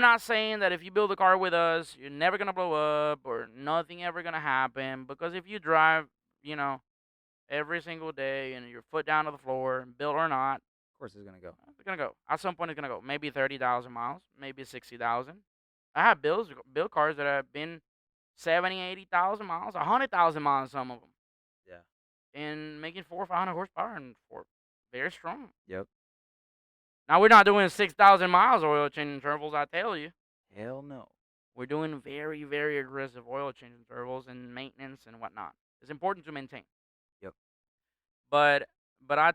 [SPEAKER 1] not saying that if you build a car with us, you're never gonna blow up or nothing ever gonna happen. Because if you drive, you know, every single day and your foot down to the floor, built or not,
[SPEAKER 2] Of course, it's gonna go.
[SPEAKER 1] It's gonna go. At some point, it's gonna go. Maybe 30,000 miles. Maybe 60,000. I have bill cars that have been 70, 80,000 miles, 100,000 miles. Some of them,
[SPEAKER 2] Yeah.
[SPEAKER 1] and making 400 or 500 horsepower and for very strong.
[SPEAKER 2] Yep.
[SPEAKER 1] Now we're not doing 6,000 miles oil change intervals. I tell you,
[SPEAKER 2] Hell no.
[SPEAKER 1] we're doing very, very aggressive oil change intervals and maintenance and whatnot. It's important to maintain.
[SPEAKER 2] Yep.
[SPEAKER 1] But I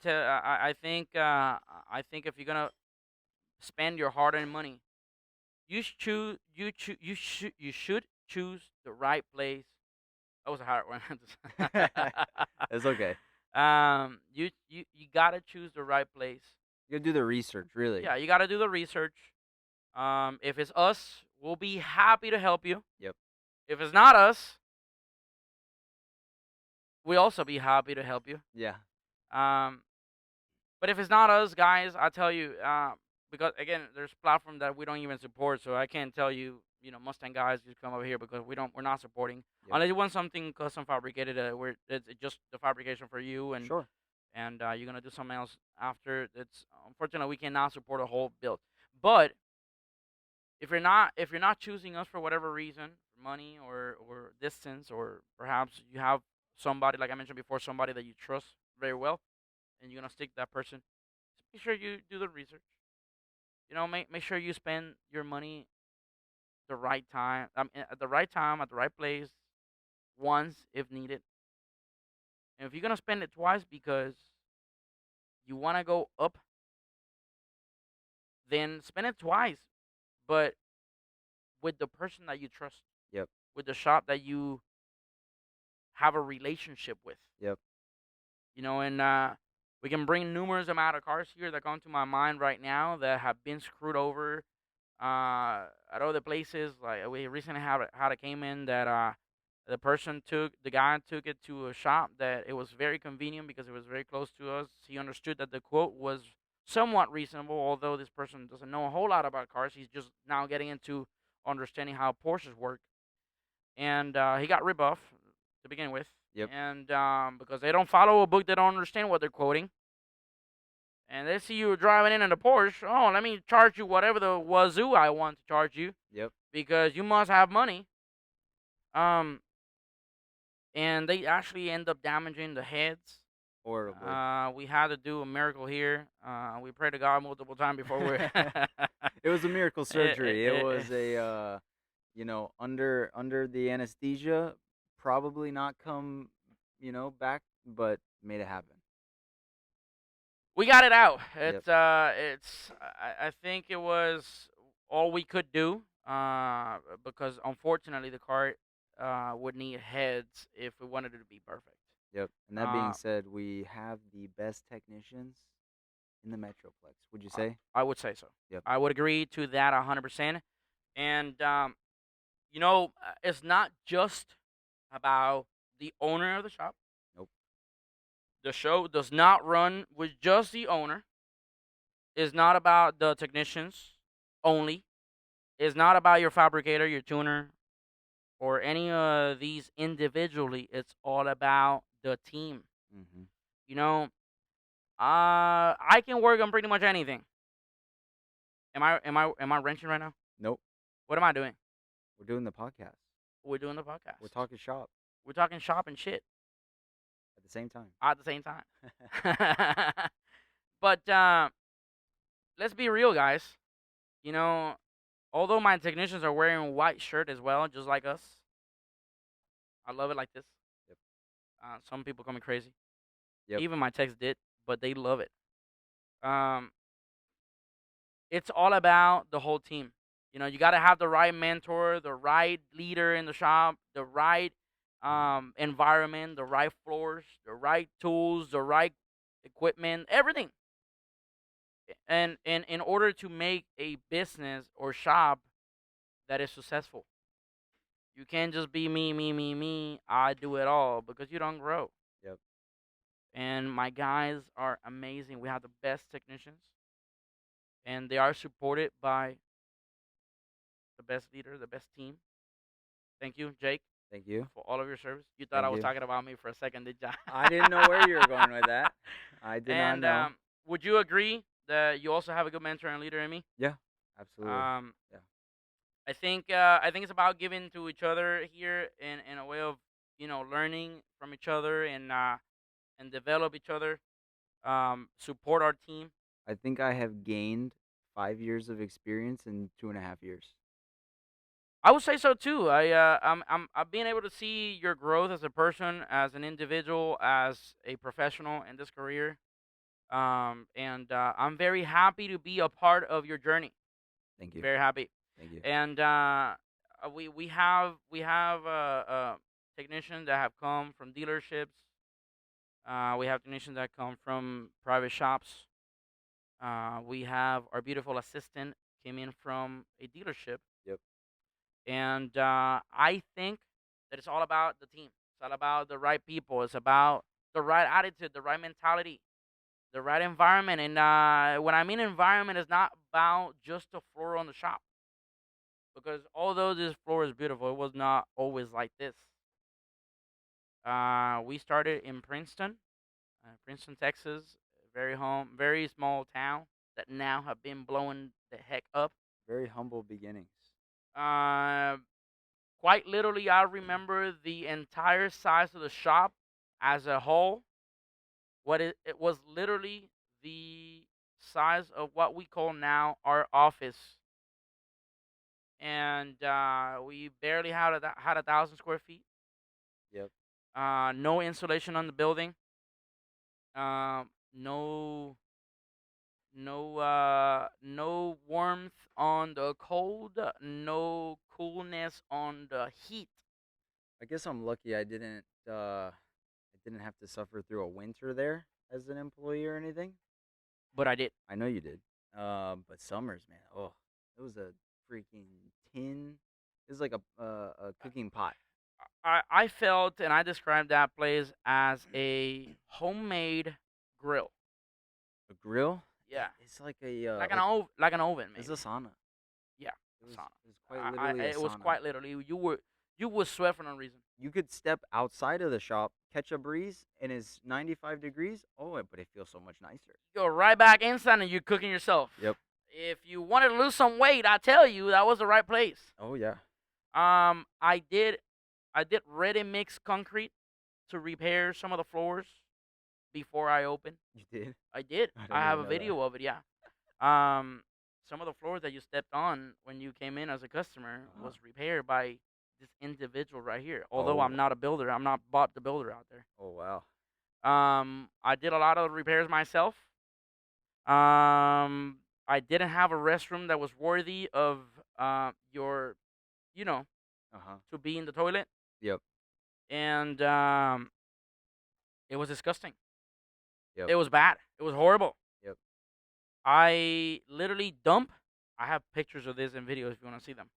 [SPEAKER 1] think if you're gonna spend your hard-earned money, you should choose the right place. That was a hard one.
[SPEAKER 2] It's okay.
[SPEAKER 1] You gotta choose the right place.
[SPEAKER 2] You gotta do the research, really.
[SPEAKER 1] Yeah, you gotta do the research. If it's us, we'll be happy to help you.
[SPEAKER 2] Yep.
[SPEAKER 1] If it's not us, we also be happy to help you.
[SPEAKER 2] Yeah.
[SPEAKER 1] Um, but if it's not us, guys, I tell you, because again, there's platform that we don't even support, so I can't tell you, Mustang guys, just come over here because we're not supporting.
[SPEAKER 2] Yep.
[SPEAKER 1] Unless you want something custom fabricated, where it's just the fabrication for you, and
[SPEAKER 2] Sure.
[SPEAKER 1] you're gonna do something else after. It's unfortunately we cannot support a whole build. But if you're not choosing us for whatever reason, money or distance, or perhaps you have somebody, like I mentioned before, somebody that you trust very well, and you're gonna stick to that person, just make sure you do the research. Make sure you spend your money the right time. At the right time, at the right place, once if needed. And if you're gonna spend it twice because you wanna go up, then spend it twice, but with the person that you trust,
[SPEAKER 2] Yep.
[SPEAKER 1] with the shop that you have a relationship with.
[SPEAKER 2] Yep.
[SPEAKER 1] And we can bring numerous amount of cars here that come to my mind right now that have been screwed over at other places. Like we recently had a Cayman that the guy took it to a shop that it was very convenient because it was very close to us. He understood that the quote was somewhat reasonable, although this person doesn't know a whole lot about cars. He's just now getting into understanding how Porsches work, and he got ripped off to begin with.
[SPEAKER 2] Yep.
[SPEAKER 1] And because they don't follow a book, they don't understand what they're quoting. And they see you driving in a Porsche. Oh, let me charge you whatever the wazoo I want to charge you
[SPEAKER 2] Yep.
[SPEAKER 1] because you must have money. Um, and they actually end up damaging the heads.
[SPEAKER 2] Horribly.
[SPEAKER 1] We had to do a miracle here. We prayed to God multiple times before we.
[SPEAKER 2] It was a miracle surgery. It was
[SPEAKER 1] it-
[SPEAKER 2] a under the anesthesia, probably not come, back, but made it happen.
[SPEAKER 1] we got it out.
[SPEAKER 2] Yep.
[SPEAKER 1] I think it was all we could do. Because unfortunately the car would need heads if we wanted it to be perfect.
[SPEAKER 2] Yep. And that
[SPEAKER 1] Uh,
[SPEAKER 2] being said, we have the best technicians in the Metroplex. Would you
[SPEAKER 1] I,
[SPEAKER 2] say?
[SPEAKER 1] I would say so.
[SPEAKER 2] Yep.
[SPEAKER 1] I would agree to that 100%. And it's not just about the owner of the shop.
[SPEAKER 2] Nope.
[SPEAKER 1] The show does not run with just the owner. It's not about the technicians only. It's not about your fabricator, your tuner, or any of these individually. It's all about the team.
[SPEAKER 2] Mm-hmm.
[SPEAKER 1] You know, I can work on pretty much anything. Am I wrenching right now?
[SPEAKER 2] Nope.
[SPEAKER 1] What am I doing?
[SPEAKER 2] We're doing the podcast.
[SPEAKER 1] We're doing the podcast.
[SPEAKER 2] We're talking shop
[SPEAKER 1] We're talking shop and shit
[SPEAKER 2] at the same time.
[SPEAKER 1] at the same time. But let's be real, guys. You know, although my technicians are wearing white shirt as well, just like us, I love it like this.
[SPEAKER 2] Yep.
[SPEAKER 1] Some people call me crazy.
[SPEAKER 2] Yep.
[SPEAKER 1] Even my techs did, but they love it. Um, it's all about the whole team. You got to have the right mentor, the right leader in the shop, the right environment, the right floors, the right tools, the right equipment, everything. And in order to make a business or shop that is successful, you can't just be me, me, me, me. I do it all because you don't grow.
[SPEAKER 2] Yep.
[SPEAKER 1] And my guys are amazing. We have the best technicians, and they are supported by the best leader, the best team. Thank you, Jake,
[SPEAKER 2] Thank you.
[SPEAKER 1] for all of your service. You thought
[SPEAKER 2] Thank
[SPEAKER 1] I was
[SPEAKER 2] you.
[SPEAKER 1] talking about me for a second, did ya?
[SPEAKER 2] I didn't know where you were going with that. I did not
[SPEAKER 1] And
[SPEAKER 2] know.
[SPEAKER 1] would you agree that you also have a good mentor and leader in me.
[SPEAKER 2] Yeah, absolutely.
[SPEAKER 1] Um,
[SPEAKER 2] Yeah,
[SPEAKER 1] I think it's about giving to each other here in a way of learning from each other and develop each other. Support our team.
[SPEAKER 2] I think I have gained 5 years of experience in 2.5 years.
[SPEAKER 1] I would say so too. I'm being able to see your growth as a person, as an individual, as a professional in this career. And I'm very happy to be a part of your journey.
[SPEAKER 2] Thank you.
[SPEAKER 1] Very happy.
[SPEAKER 2] Thank you.
[SPEAKER 1] And we have technicians that have come from dealerships. We have technicians that come from private shops. We have our beautiful assistant came in from a dealership,
[SPEAKER 2] Yep.
[SPEAKER 1] and I think that it's all about the team. It's all about the right people. It's about the right attitude, the right mentality, the right environment. And when I mean environment, it's not about just the floor on the shop, because although this floor is beautiful, it was not always like this. We started in Princeton, Texas, very small town that now have been blowing the heck up.
[SPEAKER 2] Very humble beginnings.
[SPEAKER 1] Uh, Quite literally, I remember the entire size of the shop as a whole. It was literally the size of what we call now our office, and we barely had 1,000 square feet.
[SPEAKER 2] Yep.
[SPEAKER 1] No insulation on the building. No, no warmth on the cold. No coolness on the heat.
[SPEAKER 2] I guess I'm lucky I didn't have to suffer through a winter there as an employee or anything.
[SPEAKER 1] But I did.
[SPEAKER 2] I know you did. But summers, man. Oh, it was a freaking tin. It was like a cooking pot.
[SPEAKER 1] I felt and I described that place as a homemade grill.
[SPEAKER 2] A grill.
[SPEAKER 1] Yeah,
[SPEAKER 2] It's like a
[SPEAKER 1] like an oven
[SPEAKER 2] it's
[SPEAKER 1] maybe.
[SPEAKER 2] a sauna.
[SPEAKER 1] Yeah,
[SPEAKER 2] It
[SPEAKER 1] a
[SPEAKER 2] was
[SPEAKER 1] sauna.
[SPEAKER 2] it was quite literally a
[SPEAKER 1] It was
[SPEAKER 2] sauna.
[SPEAKER 1] quite literally you would sweat for no reason.
[SPEAKER 2] You could step outside of the shop, catch a breeze, and it's 95 degrees. Oh, but it feels so much nicer.
[SPEAKER 1] Go right back inside and you're cooking yourself.
[SPEAKER 2] Yep.
[SPEAKER 1] If you wanted to lose some weight, I tell you that was the right place.
[SPEAKER 2] Oh yeah.
[SPEAKER 1] I did ready mix concrete to repair some of the floors before I opened.
[SPEAKER 2] You did?
[SPEAKER 1] I did.
[SPEAKER 2] I
[SPEAKER 1] I
[SPEAKER 2] didn't
[SPEAKER 1] have
[SPEAKER 2] even
[SPEAKER 1] a
[SPEAKER 2] know that.
[SPEAKER 1] video of it. Yeah. Um, some of the floors that you stepped on when you came in as a customer
[SPEAKER 2] Uh-huh.
[SPEAKER 1] was repaired by this individual right here. Although I'm
[SPEAKER 2] Oh.
[SPEAKER 1] not a builder, I'm not Bob the Builder out there.
[SPEAKER 2] Oh wow.
[SPEAKER 1] I did a lot of repairs myself. I didn't have a restroom that was worthy of your, you know,
[SPEAKER 2] Uh huh.
[SPEAKER 1] to be in the toilet,
[SPEAKER 2] Yep.
[SPEAKER 1] and it was disgusting.
[SPEAKER 2] Yep.
[SPEAKER 1] It was bad. It was horrible.
[SPEAKER 2] Yep.
[SPEAKER 1] I literally dump. I have pictures of this and videos if you want to see them.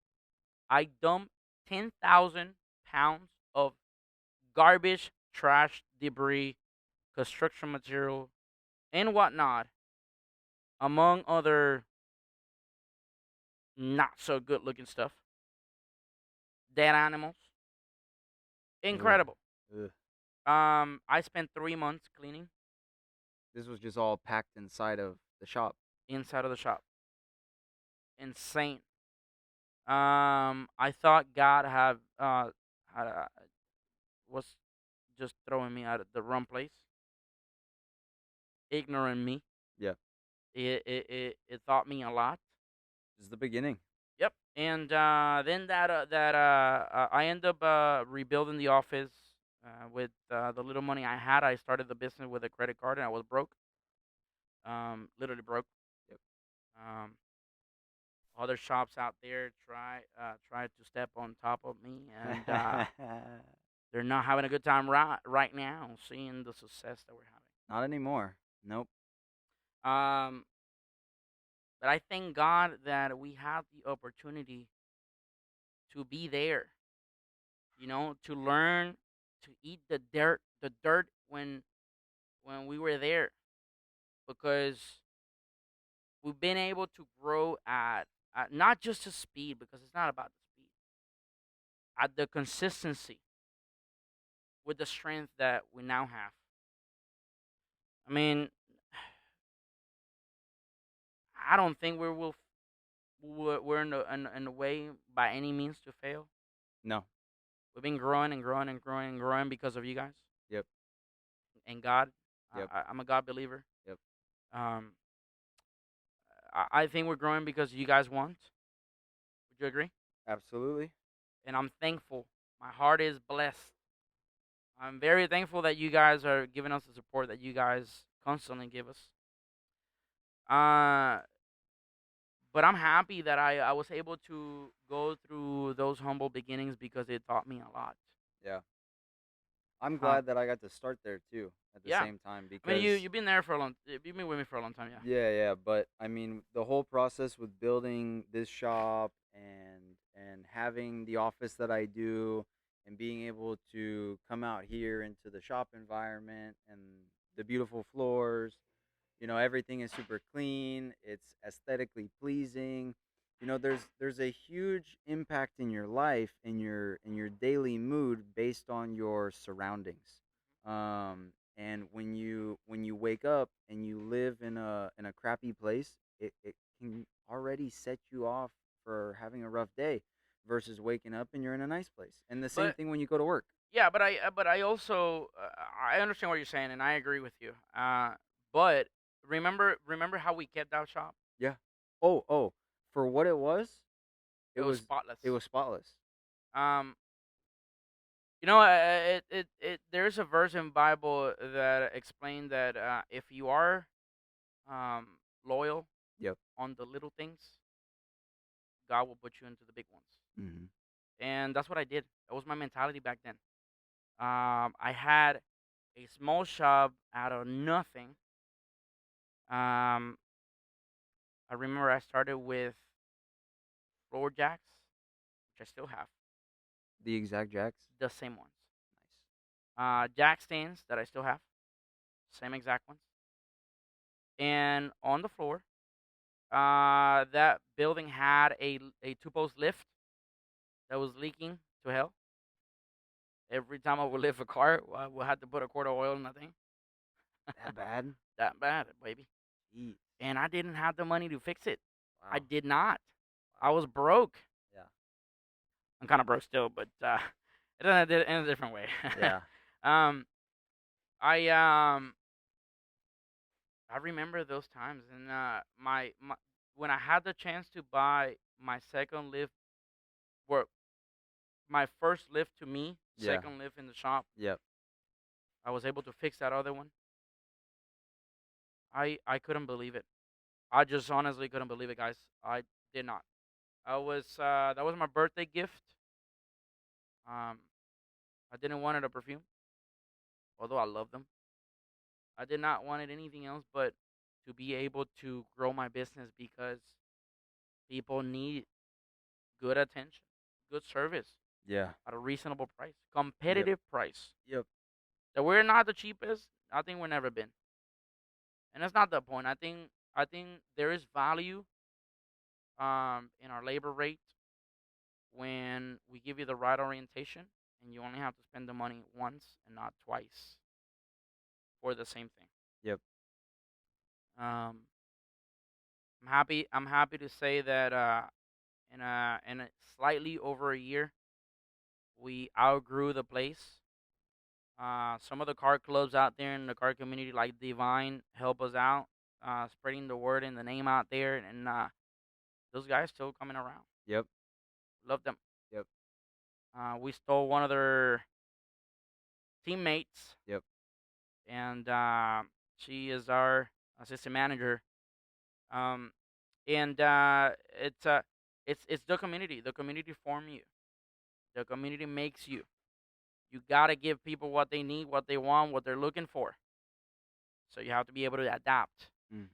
[SPEAKER 1] I dumped 10,000 pounds of garbage, trash, debris, construction material, and whatnot, among other not so good looking stuff. Dead animals.
[SPEAKER 2] Ugh.
[SPEAKER 1] Incredible.
[SPEAKER 2] Ugh.
[SPEAKER 1] I spent 3 months cleaning
[SPEAKER 2] This was just all packed inside of the shop.
[SPEAKER 1] inside of the shop. Insane. I thought God had, was just throwing me out of the wrong place, ignoring me.
[SPEAKER 2] Yeah.
[SPEAKER 1] It taught me a lot.
[SPEAKER 2] This is the beginning.
[SPEAKER 1] Yep. And then I end up rebuilding the office with the little money I had. I started the business with a credit card, and I was broke. Literally broke.
[SPEAKER 2] Yep.
[SPEAKER 1] Um, Other shops out there try to step on top of me, and they're not having a good time right now, seeing the success that we're
[SPEAKER 2] Not anymore. Nope.
[SPEAKER 1] having. But I thank God that we have the opportunity to be there, to learn, to eat the dirt when we were there, because we've been able to grow at not just the speed, because it's not about the speed, at the consistency with the strength that we now have. I mean, I don't think we're in the way by any means to fail.
[SPEAKER 2] No.
[SPEAKER 1] We've been growing and growing and growing and growing because of you guys
[SPEAKER 2] Yep.
[SPEAKER 1] and God.
[SPEAKER 2] Yep.
[SPEAKER 1] I'm a God believer.
[SPEAKER 2] Yep.
[SPEAKER 1] Um, I think we're growing because you guys want. Would you agree?
[SPEAKER 2] Absolutely.
[SPEAKER 1] And I'm thankful. My heart is blessed. I'm very thankful that you guys are giving us the support that you guys constantly give us. Uh, but I'm happy that I was able to go through those humble beginnings because it taught me a lot.
[SPEAKER 2] Yeah. I'm
[SPEAKER 1] Uh,
[SPEAKER 2] glad that I got to start there too at the
[SPEAKER 1] yeah,
[SPEAKER 2] same time
[SPEAKER 1] I mean
[SPEAKER 2] because
[SPEAKER 1] you've been there for a long. You've been with me for a long time, yeah.
[SPEAKER 2] yeah, yeah, but I mean the whole process with building this shop and having the office that I do and being able to come out here into the shop environment and the beautiful floors, everything is super clean, it's aesthetically pleasing. There's a huge impact in your life, in your daily mood based on your surroundings. And when you wake up and you live in a crappy place, it can already set you off for having a rough day versus waking up and you're in a nice place. And the same
[SPEAKER 1] But
[SPEAKER 2] thing when you go to work.
[SPEAKER 1] yeah, but I also I understand what you're saying and I agree with you. But remember how we kept that shop?
[SPEAKER 2] Yeah. Oh, for what it was, it
[SPEAKER 1] It was
[SPEAKER 2] was
[SPEAKER 1] spotless.
[SPEAKER 2] it was spotless.
[SPEAKER 1] Um, there's a verse in Bible that explained that if you are um loyal
[SPEAKER 2] Yep.
[SPEAKER 1] on the little things, God will put you into the big ones.
[SPEAKER 2] Hmm.
[SPEAKER 1] And that's what I did. That was my mentality back then. I had a small shop out of nothing. Um, I remember I started with floor jacks, which I still have,
[SPEAKER 2] The exact jacks.
[SPEAKER 1] the same ones.
[SPEAKER 2] Nice.
[SPEAKER 1] Jack stands that I still have, same exact ones. And on the floor, that building had a two post lift that was leaking to hell. Every time I would lift a car, I would have to put a quart of oil in that thing.
[SPEAKER 2] That bad?
[SPEAKER 1] That bad, baby.
[SPEAKER 2] Jeez.
[SPEAKER 1] And I didn't have the money to fix it. I
[SPEAKER 2] Wow.
[SPEAKER 1] did not. I
[SPEAKER 2] Wow.
[SPEAKER 1] was broke.
[SPEAKER 2] Yeah.
[SPEAKER 1] I'm kind of broke still, but it in a different way.
[SPEAKER 2] Yeah.
[SPEAKER 1] um, I I remember those times, and my when I had the chance to buy my second lift, or my first lift to me,
[SPEAKER 2] Yeah.
[SPEAKER 1] second lift in the shop,
[SPEAKER 2] Yep.
[SPEAKER 1] I was able to fix that other one. I couldn't believe it. I just honestly couldn't believe it, guys. I did not. I was that was my birthday gift. Um, I didn't want it a perfume, although I love them. I did not want it anything else but to be able to grow my business because people need good attention, good service
[SPEAKER 2] Yeah.
[SPEAKER 1] at a reasonable price,
[SPEAKER 2] Yep.
[SPEAKER 1] competitive price.
[SPEAKER 2] Yep.
[SPEAKER 1] That we're not the cheapest. I think we've never been, and that's not the point. I think there is value in our labor rate when we give you the right orientation, and you only have to spend the money once and not twice for the same thing.
[SPEAKER 2] Yep.
[SPEAKER 1] Um, I'm happy to say that in a slightly over a year, we outgrew the place. Some of the car clubs out there in the car community, like Divine, help us out, spreading the word and the name out there, and those guys still coming around.
[SPEAKER 2] Yep.
[SPEAKER 1] Love them.
[SPEAKER 2] Yep.
[SPEAKER 1] We stole one of their teammates,
[SPEAKER 2] Yep.
[SPEAKER 1] and she is our assistant manager. Um, and it's the community. The community form you. The community makes you. You gotta give people what they need, what they want, what they're looking for. So you have to be able to adapt.
[SPEAKER 2] Hmm.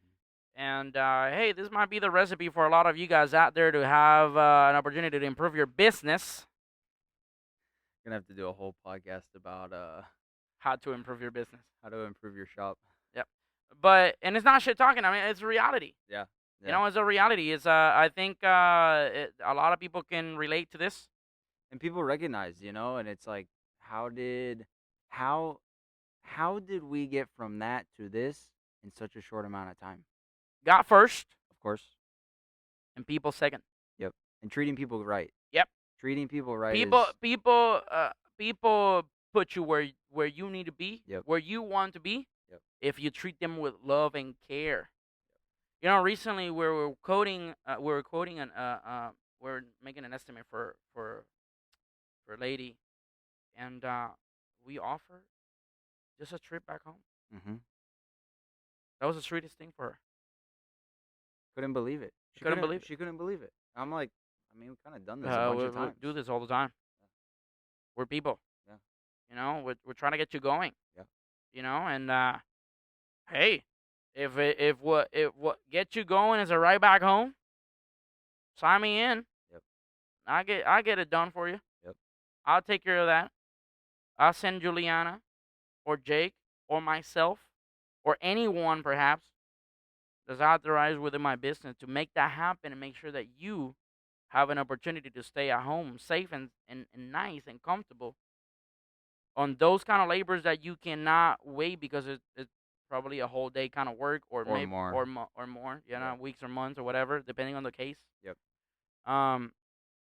[SPEAKER 1] And hey, this might be the recipe for a lot of you guys out there to have an opportunity to improve your business.
[SPEAKER 2] Gonna have to do a whole podcast about
[SPEAKER 1] How to improve your business.
[SPEAKER 2] how to improve your shop.
[SPEAKER 1] Yep. But and it's not shit talking. I mean, it's reality.
[SPEAKER 2] Yeah.
[SPEAKER 1] You
[SPEAKER 2] Yeah.
[SPEAKER 1] know, it's a reality. It's I think a lot of people can relate to this.
[SPEAKER 2] And people recognize, and it's like, how did how how did we get from that to this in such a short amount of time?
[SPEAKER 1] God first,
[SPEAKER 2] Of Of course.
[SPEAKER 1] and people second.
[SPEAKER 2] Yep. And treating people right.
[SPEAKER 1] Yep.
[SPEAKER 2] Treating people right
[SPEAKER 1] People
[SPEAKER 2] is.
[SPEAKER 1] people people put you where you need to be,
[SPEAKER 2] Yep.
[SPEAKER 1] where you want to be,
[SPEAKER 2] Yep.
[SPEAKER 1] if you treat them with love and care. You know, recently we were quoting we're making an estimate for a lady, and we offered just a trip back home.
[SPEAKER 2] Mhm.
[SPEAKER 1] That was the sweetest thing for her.
[SPEAKER 2] Couldn't believe it.
[SPEAKER 1] I couldn't believe it.
[SPEAKER 2] She couldn't believe it. I'm like, I mean, we kind of done this a bunch of
[SPEAKER 1] We
[SPEAKER 2] times.
[SPEAKER 1] do this all the time. We're people.
[SPEAKER 2] Yeah.
[SPEAKER 1] You know, we're trying to get you going.
[SPEAKER 2] Yeah.
[SPEAKER 1] You know, and hey, if what gets you going is a ride back home, sign me in.
[SPEAKER 2] Yep.
[SPEAKER 1] I get it done for you.
[SPEAKER 2] Yep.
[SPEAKER 1] I'll take care of that. I'll send Juliana or Jake or myself or anyone perhaps that's authorized within my business to make that happen and make sure that you have an opportunity to stay at home safe and nice and comfortable on those kind of labors that you cannot wait because it's probably a whole day kind of work or
[SPEAKER 2] Or
[SPEAKER 1] maybe
[SPEAKER 2] more.
[SPEAKER 1] or more, you know,
[SPEAKER 2] Yeah.
[SPEAKER 1] weeks or months or whatever, depending on the case.
[SPEAKER 2] Yep.
[SPEAKER 1] Um,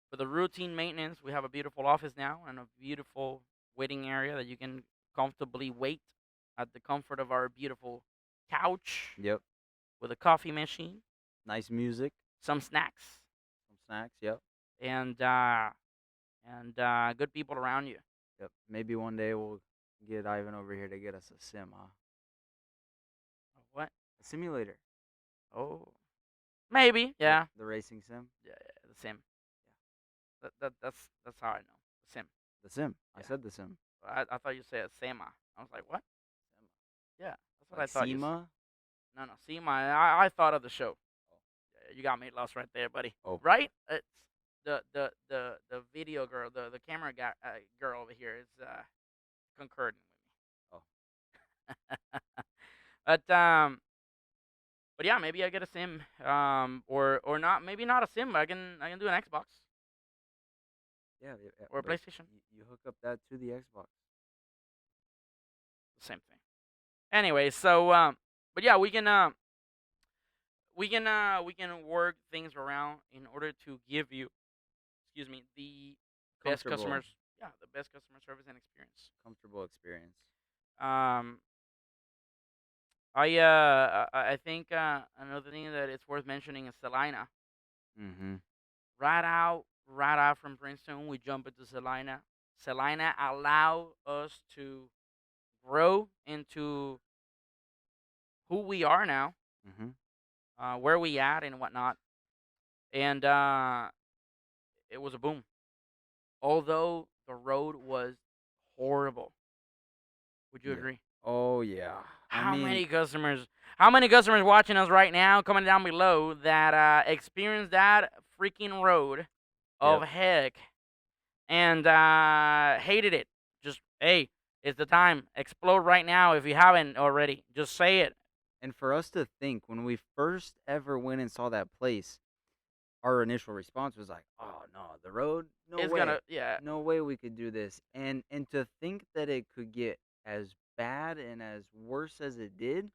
[SPEAKER 1] for the routine maintenance, we have a beautiful office now and a beautiful waiting area that you can comfortably wait at the comfort of our beautiful couch
[SPEAKER 2] Yep.
[SPEAKER 1] with a coffee machine,
[SPEAKER 2] Nice music.
[SPEAKER 1] some snacks,
[SPEAKER 2] Some snacks. Yep.
[SPEAKER 1] and good people around you.
[SPEAKER 2] Yep. Maybe one day we'll get Ivan over here to get us a sim, huh?
[SPEAKER 1] What?
[SPEAKER 2] A simulator.
[SPEAKER 1] Oh, maybe. Yeah.
[SPEAKER 2] The racing sim.
[SPEAKER 1] Yeah, yeah, the sim. That's how I know. The sim.
[SPEAKER 2] The sim. I
[SPEAKER 1] Yeah.
[SPEAKER 2] said the sim.
[SPEAKER 1] I thought you said Sema. I was like, what?
[SPEAKER 2] Sim.
[SPEAKER 1] Yeah, that's what I
[SPEAKER 2] Like
[SPEAKER 1] thought you.
[SPEAKER 2] SEMA.
[SPEAKER 1] No, no, Sema. I thought of the show. Yeah, you got me lost right there, buddy.
[SPEAKER 2] Oh.
[SPEAKER 1] Right? It's the video girl, the camera guy, girl over here is concording
[SPEAKER 2] Oh.
[SPEAKER 1] with me. but yeah, maybe I get a sim. Or not. Maybe not a sim. But I can do an Xbox
[SPEAKER 2] Yeah. Yeah,
[SPEAKER 1] or a
[SPEAKER 2] but
[SPEAKER 1] PlayStation.
[SPEAKER 2] you hook up that to the Xbox.
[SPEAKER 1] The same thing. Anyway, so but yeah, we can work things around in order to give you, excuse me, the best
[SPEAKER 2] Comfortable.
[SPEAKER 1] customers, yeah, the best customer service and experience.
[SPEAKER 2] Comfortable experience.
[SPEAKER 1] Um, I think another thing that it's worth mentioning is Salina.
[SPEAKER 2] Mm-hmm.
[SPEAKER 1] Right out from Princeton, we jump into Salina. Salina allow us to grow into who we are now,
[SPEAKER 2] Mm-hmm.
[SPEAKER 1] where we at and whatnot, and it was a boom. Although the road was horrible. Would you
[SPEAKER 2] Yeah.
[SPEAKER 1] agree?
[SPEAKER 2] Oh yeah. I
[SPEAKER 1] How
[SPEAKER 2] mean,
[SPEAKER 1] many customers? How many customers watching us right now, coming down below, that experienced that freaking road of
[SPEAKER 2] yep.
[SPEAKER 1] heck and hated it? Just hey, it's the time. Explode right now if you haven't already. Just say it.
[SPEAKER 2] And for us to think when we first ever went and saw that place, our initial response was like, "Oh no, the road, no
[SPEAKER 1] It's
[SPEAKER 2] way,
[SPEAKER 1] gonna, yeah.
[SPEAKER 2] no way we could do this." And to think that it could get as bad and as worse as it did,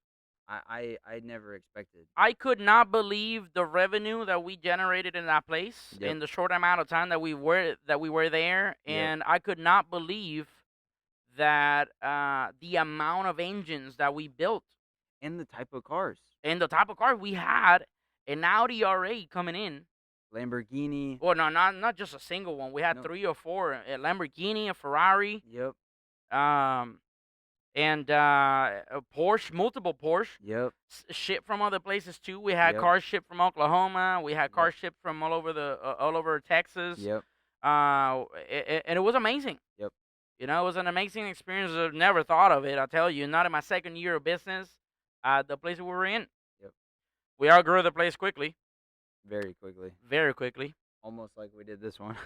[SPEAKER 2] I never expected.
[SPEAKER 1] I could not believe the revenue that we generated in that place
[SPEAKER 2] Yep.
[SPEAKER 1] in the short amount of time that we were there,
[SPEAKER 2] Yep.
[SPEAKER 1] and I could not believe that the amount of engines that we built
[SPEAKER 2] And the type of cars,
[SPEAKER 1] and the type of car we had, an Audi R8 coming in.
[SPEAKER 2] Lamborghini.
[SPEAKER 1] Well, no, not just a single one. We had
[SPEAKER 2] No.
[SPEAKER 1] 3 or 4: a Lamborghini, a Ferrari,
[SPEAKER 2] Yep.
[SPEAKER 1] um, and a Porsche, multiple Porsche.
[SPEAKER 2] Yep.
[SPEAKER 1] Shipped from other places too. We had
[SPEAKER 2] Yep.
[SPEAKER 1] cars shipped from Oklahoma. We had
[SPEAKER 2] Yep.
[SPEAKER 1] cars shipped from all over Texas.
[SPEAKER 2] Yep.
[SPEAKER 1] And it was amazing.
[SPEAKER 2] Yep.
[SPEAKER 1] You know, it was an amazing experience. I never thought of it. I tell you, not in my second year of business. The place we were in,
[SPEAKER 2] Yep.
[SPEAKER 1] we outgrew the place quickly,
[SPEAKER 2] Very quickly.
[SPEAKER 1] very quickly.
[SPEAKER 2] Almost like we did this one.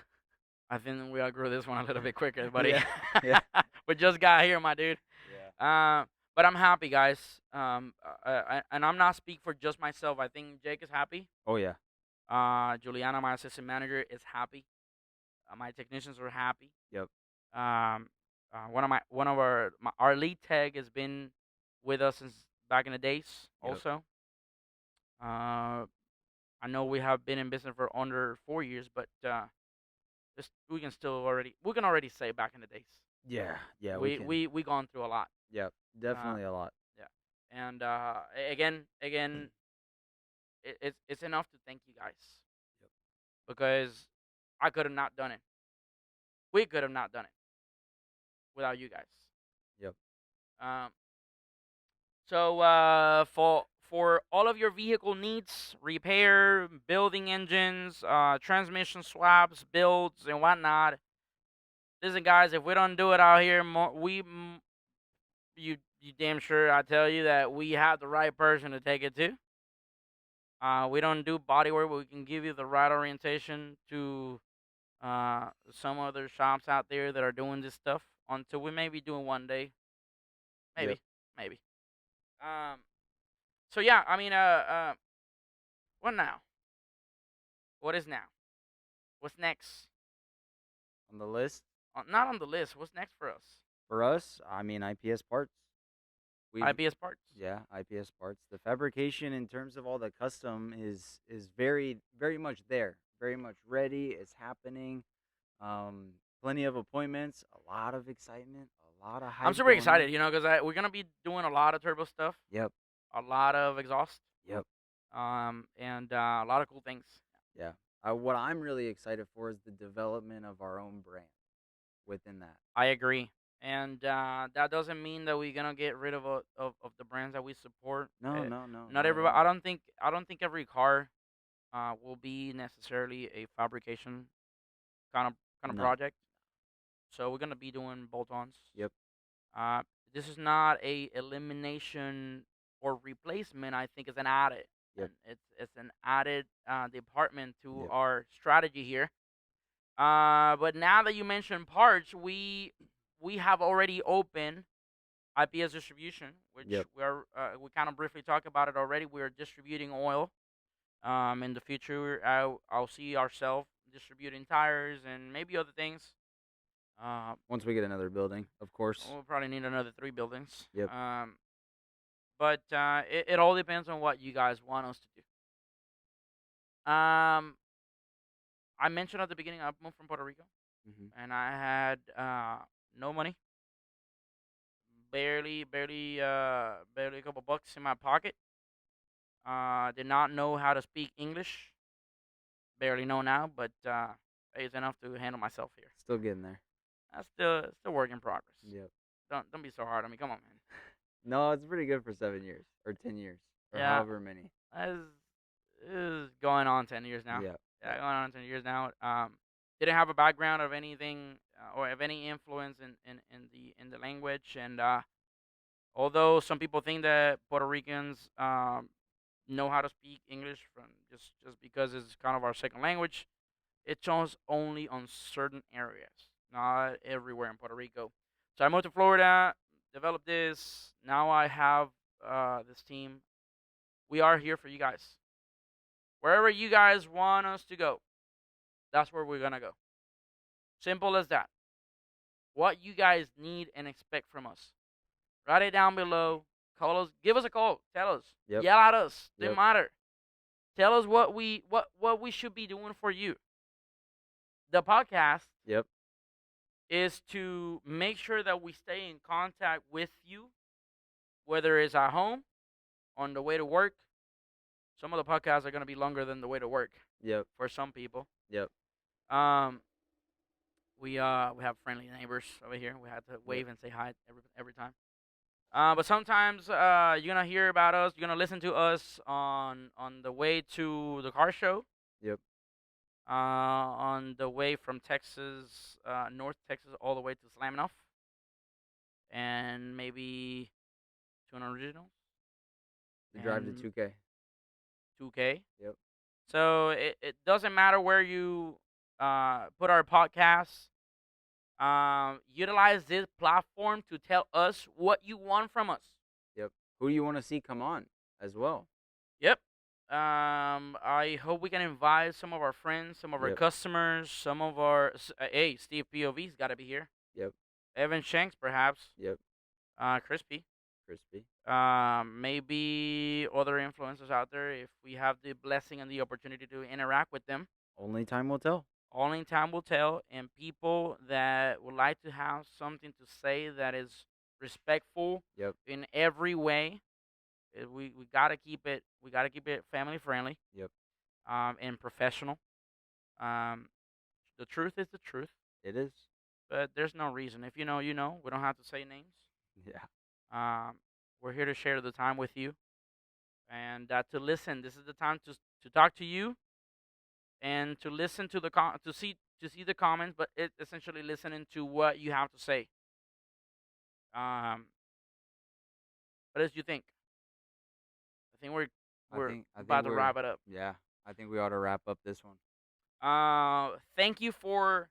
[SPEAKER 1] I think we outgrew this one a little bit quicker, buddy.
[SPEAKER 2] Yeah. Yeah.
[SPEAKER 1] We just got here, my dude.
[SPEAKER 2] Yeah.
[SPEAKER 1] But I'm happy, guys. And I'm not speak for just myself. I think Jake is happy.
[SPEAKER 2] Oh yeah.
[SPEAKER 1] Juliana, my assistant manager, is happy. My technicians are happy.
[SPEAKER 2] Yep.
[SPEAKER 1] Um, our lead tech has been with us since back in the days.
[SPEAKER 2] Yep.
[SPEAKER 1] Also, I know we have been in business for under 4 years, but we can already say back in the days
[SPEAKER 2] Yeah, yeah, we
[SPEAKER 1] we gone through a lot.
[SPEAKER 2] yep,
[SPEAKER 1] Uh,
[SPEAKER 2] definitely a lot.
[SPEAKER 1] yeah, and again, it's enough to thank you guys
[SPEAKER 2] Yep,
[SPEAKER 1] because I could have not done it. We could have not done it without you guys.
[SPEAKER 2] yep,
[SPEAKER 1] Um, so for all of your vehicle needs, repair, building engines, transmission swaps, builds, and whatnot. Listen, guys, if we don't do it out here, you damn sure I tell you that we have the right person to take it to. We don't do body work, but we can give you the right orientation to some other shops out there that are doing this stuff until we may be doing one day,
[SPEAKER 2] yep.
[SPEAKER 1] maybe, maybe. Um, so yeah, I mean, what now? What is now? What's next?
[SPEAKER 2] On the list
[SPEAKER 1] Not on the list. What's next for us?
[SPEAKER 2] for us, I mean IPS parts. We've
[SPEAKER 1] IPS parts.
[SPEAKER 2] Yeah, IPS parts. The fabrication in terms of all the custom is very much there, very much ready. It's happening. Plenty of appointments, a lot of excitement, a lot of
[SPEAKER 1] I'm
[SPEAKER 2] hype
[SPEAKER 1] super
[SPEAKER 2] going on.
[SPEAKER 1] excited, because we're gonna be doing a lot of turbo stuff,
[SPEAKER 2] Yep,
[SPEAKER 1] a lot of exhaust,
[SPEAKER 2] yep,
[SPEAKER 1] and a lot of cool things.
[SPEAKER 2] yeah. What I'm really excited for is the development of our own brand within that.
[SPEAKER 1] I agree, and that doesn't mean that we're gonna get rid of the brands that we support.
[SPEAKER 2] No, no, no,
[SPEAKER 1] Not
[SPEAKER 2] not at
[SPEAKER 1] everybody.
[SPEAKER 2] all.
[SPEAKER 1] I don't think every car will be necessarily a fabrication kind of kind of
[SPEAKER 2] No.
[SPEAKER 1] project. So we're gonna be doing bolt-ons.
[SPEAKER 2] Yep,
[SPEAKER 1] Uh, this is not a elimination or replacement. I think it's an added,
[SPEAKER 2] yep,
[SPEAKER 1] and it's an added department to
[SPEAKER 2] yep,
[SPEAKER 1] our strategy here. But now that you mentioned parts, we have already opened IPS distribution, which
[SPEAKER 2] yep.
[SPEAKER 1] we kind of briefly talked about it already. We're distributing oil. In the future, I'll see ourselves distributing tires and maybe other things. Uh,
[SPEAKER 2] Once we get another building, of course.
[SPEAKER 1] we'll probably need another 3 buildings.
[SPEAKER 2] Yep.
[SPEAKER 1] But it all depends on what you guys want us to do. I mentioned at the beginning I moved from Puerto Rico,
[SPEAKER 2] Hmm.
[SPEAKER 1] and I had no money, barely a couple bucks in my pocket. Did not know how to speak English. Barely know now, but it's enough to handle myself here.
[SPEAKER 2] Still getting there.
[SPEAKER 1] That's still work in progress.
[SPEAKER 2] Yep.
[SPEAKER 1] Don't be so hard on me. Come on, man.
[SPEAKER 2] No, it's pretty good for 7 years or 10 years or
[SPEAKER 1] Yeah,
[SPEAKER 2] however many.
[SPEAKER 1] that's is going on 10 years now.
[SPEAKER 2] Yep.
[SPEAKER 1] Yeah,
[SPEAKER 2] Yep.
[SPEAKER 1] going on 10 years now. Didn't have a background of anything or of any influence in the language, and although some people think that Puerto Ricans know how to speak English from just because it's kind of our second language, it shows only on certain areas, not everywhere in Puerto Rico. So I moved to Florida, developed this. Now I have this team. We are here for you guys. Wherever you guys want us to go, that's where we're gonna go. Simple as that. What you guys need and expect from us. Write it down below. Call us. Give us a call. Tell us.
[SPEAKER 2] Yep.
[SPEAKER 1] Yell at us. Doesn't
[SPEAKER 2] Yep.
[SPEAKER 1] matter. Tell us what we should be doing for you. The podcast
[SPEAKER 2] Yep.
[SPEAKER 1] is to make sure that we stay in contact with you, whether it's at home, on the way to work. Some of the podcasts are gonna be longer than the way to work
[SPEAKER 2] Yep.
[SPEAKER 1] for some people.
[SPEAKER 2] Yep.
[SPEAKER 1] Um, we have friendly neighbors over here. We have to
[SPEAKER 2] Yep.
[SPEAKER 1] wave and say hi every time. But sometimes you're gonna hear about us. You're gonna listen to us on the way to the car show.
[SPEAKER 2] Yep.
[SPEAKER 1] On the way from Texas, North Texas, all the way to Slaminoff, and maybe to an original
[SPEAKER 2] The drive to
[SPEAKER 1] and
[SPEAKER 2] 2K.
[SPEAKER 1] 2K.
[SPEAKER 2] Yep.
[SPEAKER 1] So it doesn't matter where you put our podcast. Utilize this platform to tell us what you want from us.
[SPEAKER 2] Yep. Who do you want to see come on as well?
[SPEAKER 1] Yep. I hope we can invite some of our friends, some of our
[SPEAKER 2] Yep.
[SPEAKER 1] customers, some of our. Hey, Steve POV's got to be here.
[SPEAKER 2] Yep.
[SPEAKER 1] Evan Shanks, perhaps.
[SPEAKER 2] Yep.
[SPEAKER 1] Crispy.
[SPEAKER 2] Crispy.
[SPEAKER 1] Maybe other influencers out there, if we have the blessing and the opportunity to interact with them.
[SPEAKER 2] Only time will tell.
[SPEAKER 1] Only time will tell. And people that would like to have something to say that is respectful
[SPEAKER 2] Yep.
[SPEAKER 1] in every way. We gotta keep it. We gotta keep it family friendly.
[SPEAKER 2] Yep.
[SPEAKER 1] And professional. Um, the truth is the truth,
[SPEAKER 2] It is.
[SPEAKER 1] but there's no reason. If you know, you know. We don't have to say names.
[SPEAKER 2] Yeah.
[SPEAKER 1] Um, we're here to share the time with you and to listen. This is the time to talk to you and to listen to the to see the comments, but it essentially listening to what you have to say. Um, what else do you think? I think we're
[SPEAKER 2] I think
[SPEAKER 1] about to
[SPEAKER 2] we're
[SPEAKER 1] wrap it up.
[SPEAKER 2] yeah. I think we ought to wrap up this one.
[SPEAKER 1] Thank you for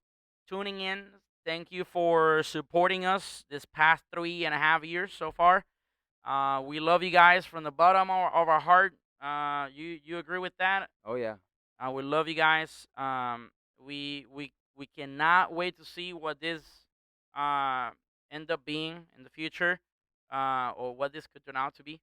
[SPEAKER 1] tuning in. Thank you for supporting us this past 3.5 years so far. We love you guys from the bottom of our heart. You agree with that?
[SPEAKER 2] Oh yeah.
[SPEAKER 1] We love you guys. We cannot wait to see what this uh end up being in the future, or what this could turn out to be.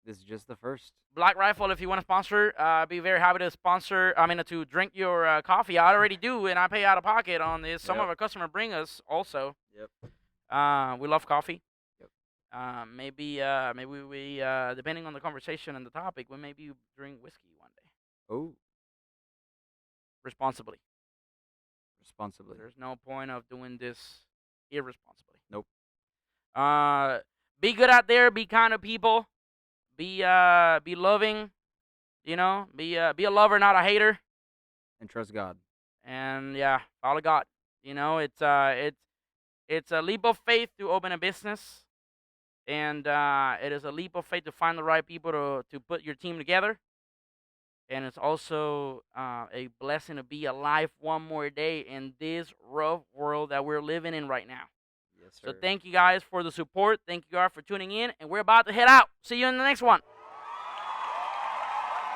[SPEAKER 2] This is just the first.
[SPEAKER 1] Black Rifle, if you want to sponsor, be very happy to sponsor. I mean, to drink your coffee. I already do, and I pay out of pocket on this. Some
[SPEAKER 2] Yep.
[SPEAKER 1] of our customers bring us also.
[SPEAKER 2] Yep.
[SPEAKER 1] We love coffee.
[SPEAKER 2] Yep.
[SPEAKER 1] Maybe we depending on the conversation and the topic, we maybe drink whiskey one day
[SPEAKER 2] Oh,
[SPEAKER 1] responsibly.
[SPEAKER 2] responsibly.
[SPEAKER 1] There's no point of doing this irresponsibly.
[SPEAKER 2] Nope.
[SPEAKER 1] Uh, be good out there. Be kind to people. Be loving. You know, be a lover, not a hater.
[SPEAKER 2] And trust God.
[SPEAKER 1] And yeah, follow God. You know, it's a leap of faith to open a business, and it is a leap of faith to find the right people to put your team together. And it's also a blessing to be alive one more day in this rough world that we're living in right now.
[SPEAKER 2] Yes,
[SPEAKER 1] So
[SPEAKER 2] sir.
[SPEAKER 1] thank you guys for the support. Thank you guys for tuning in, and we're about to head out. See you in the next one.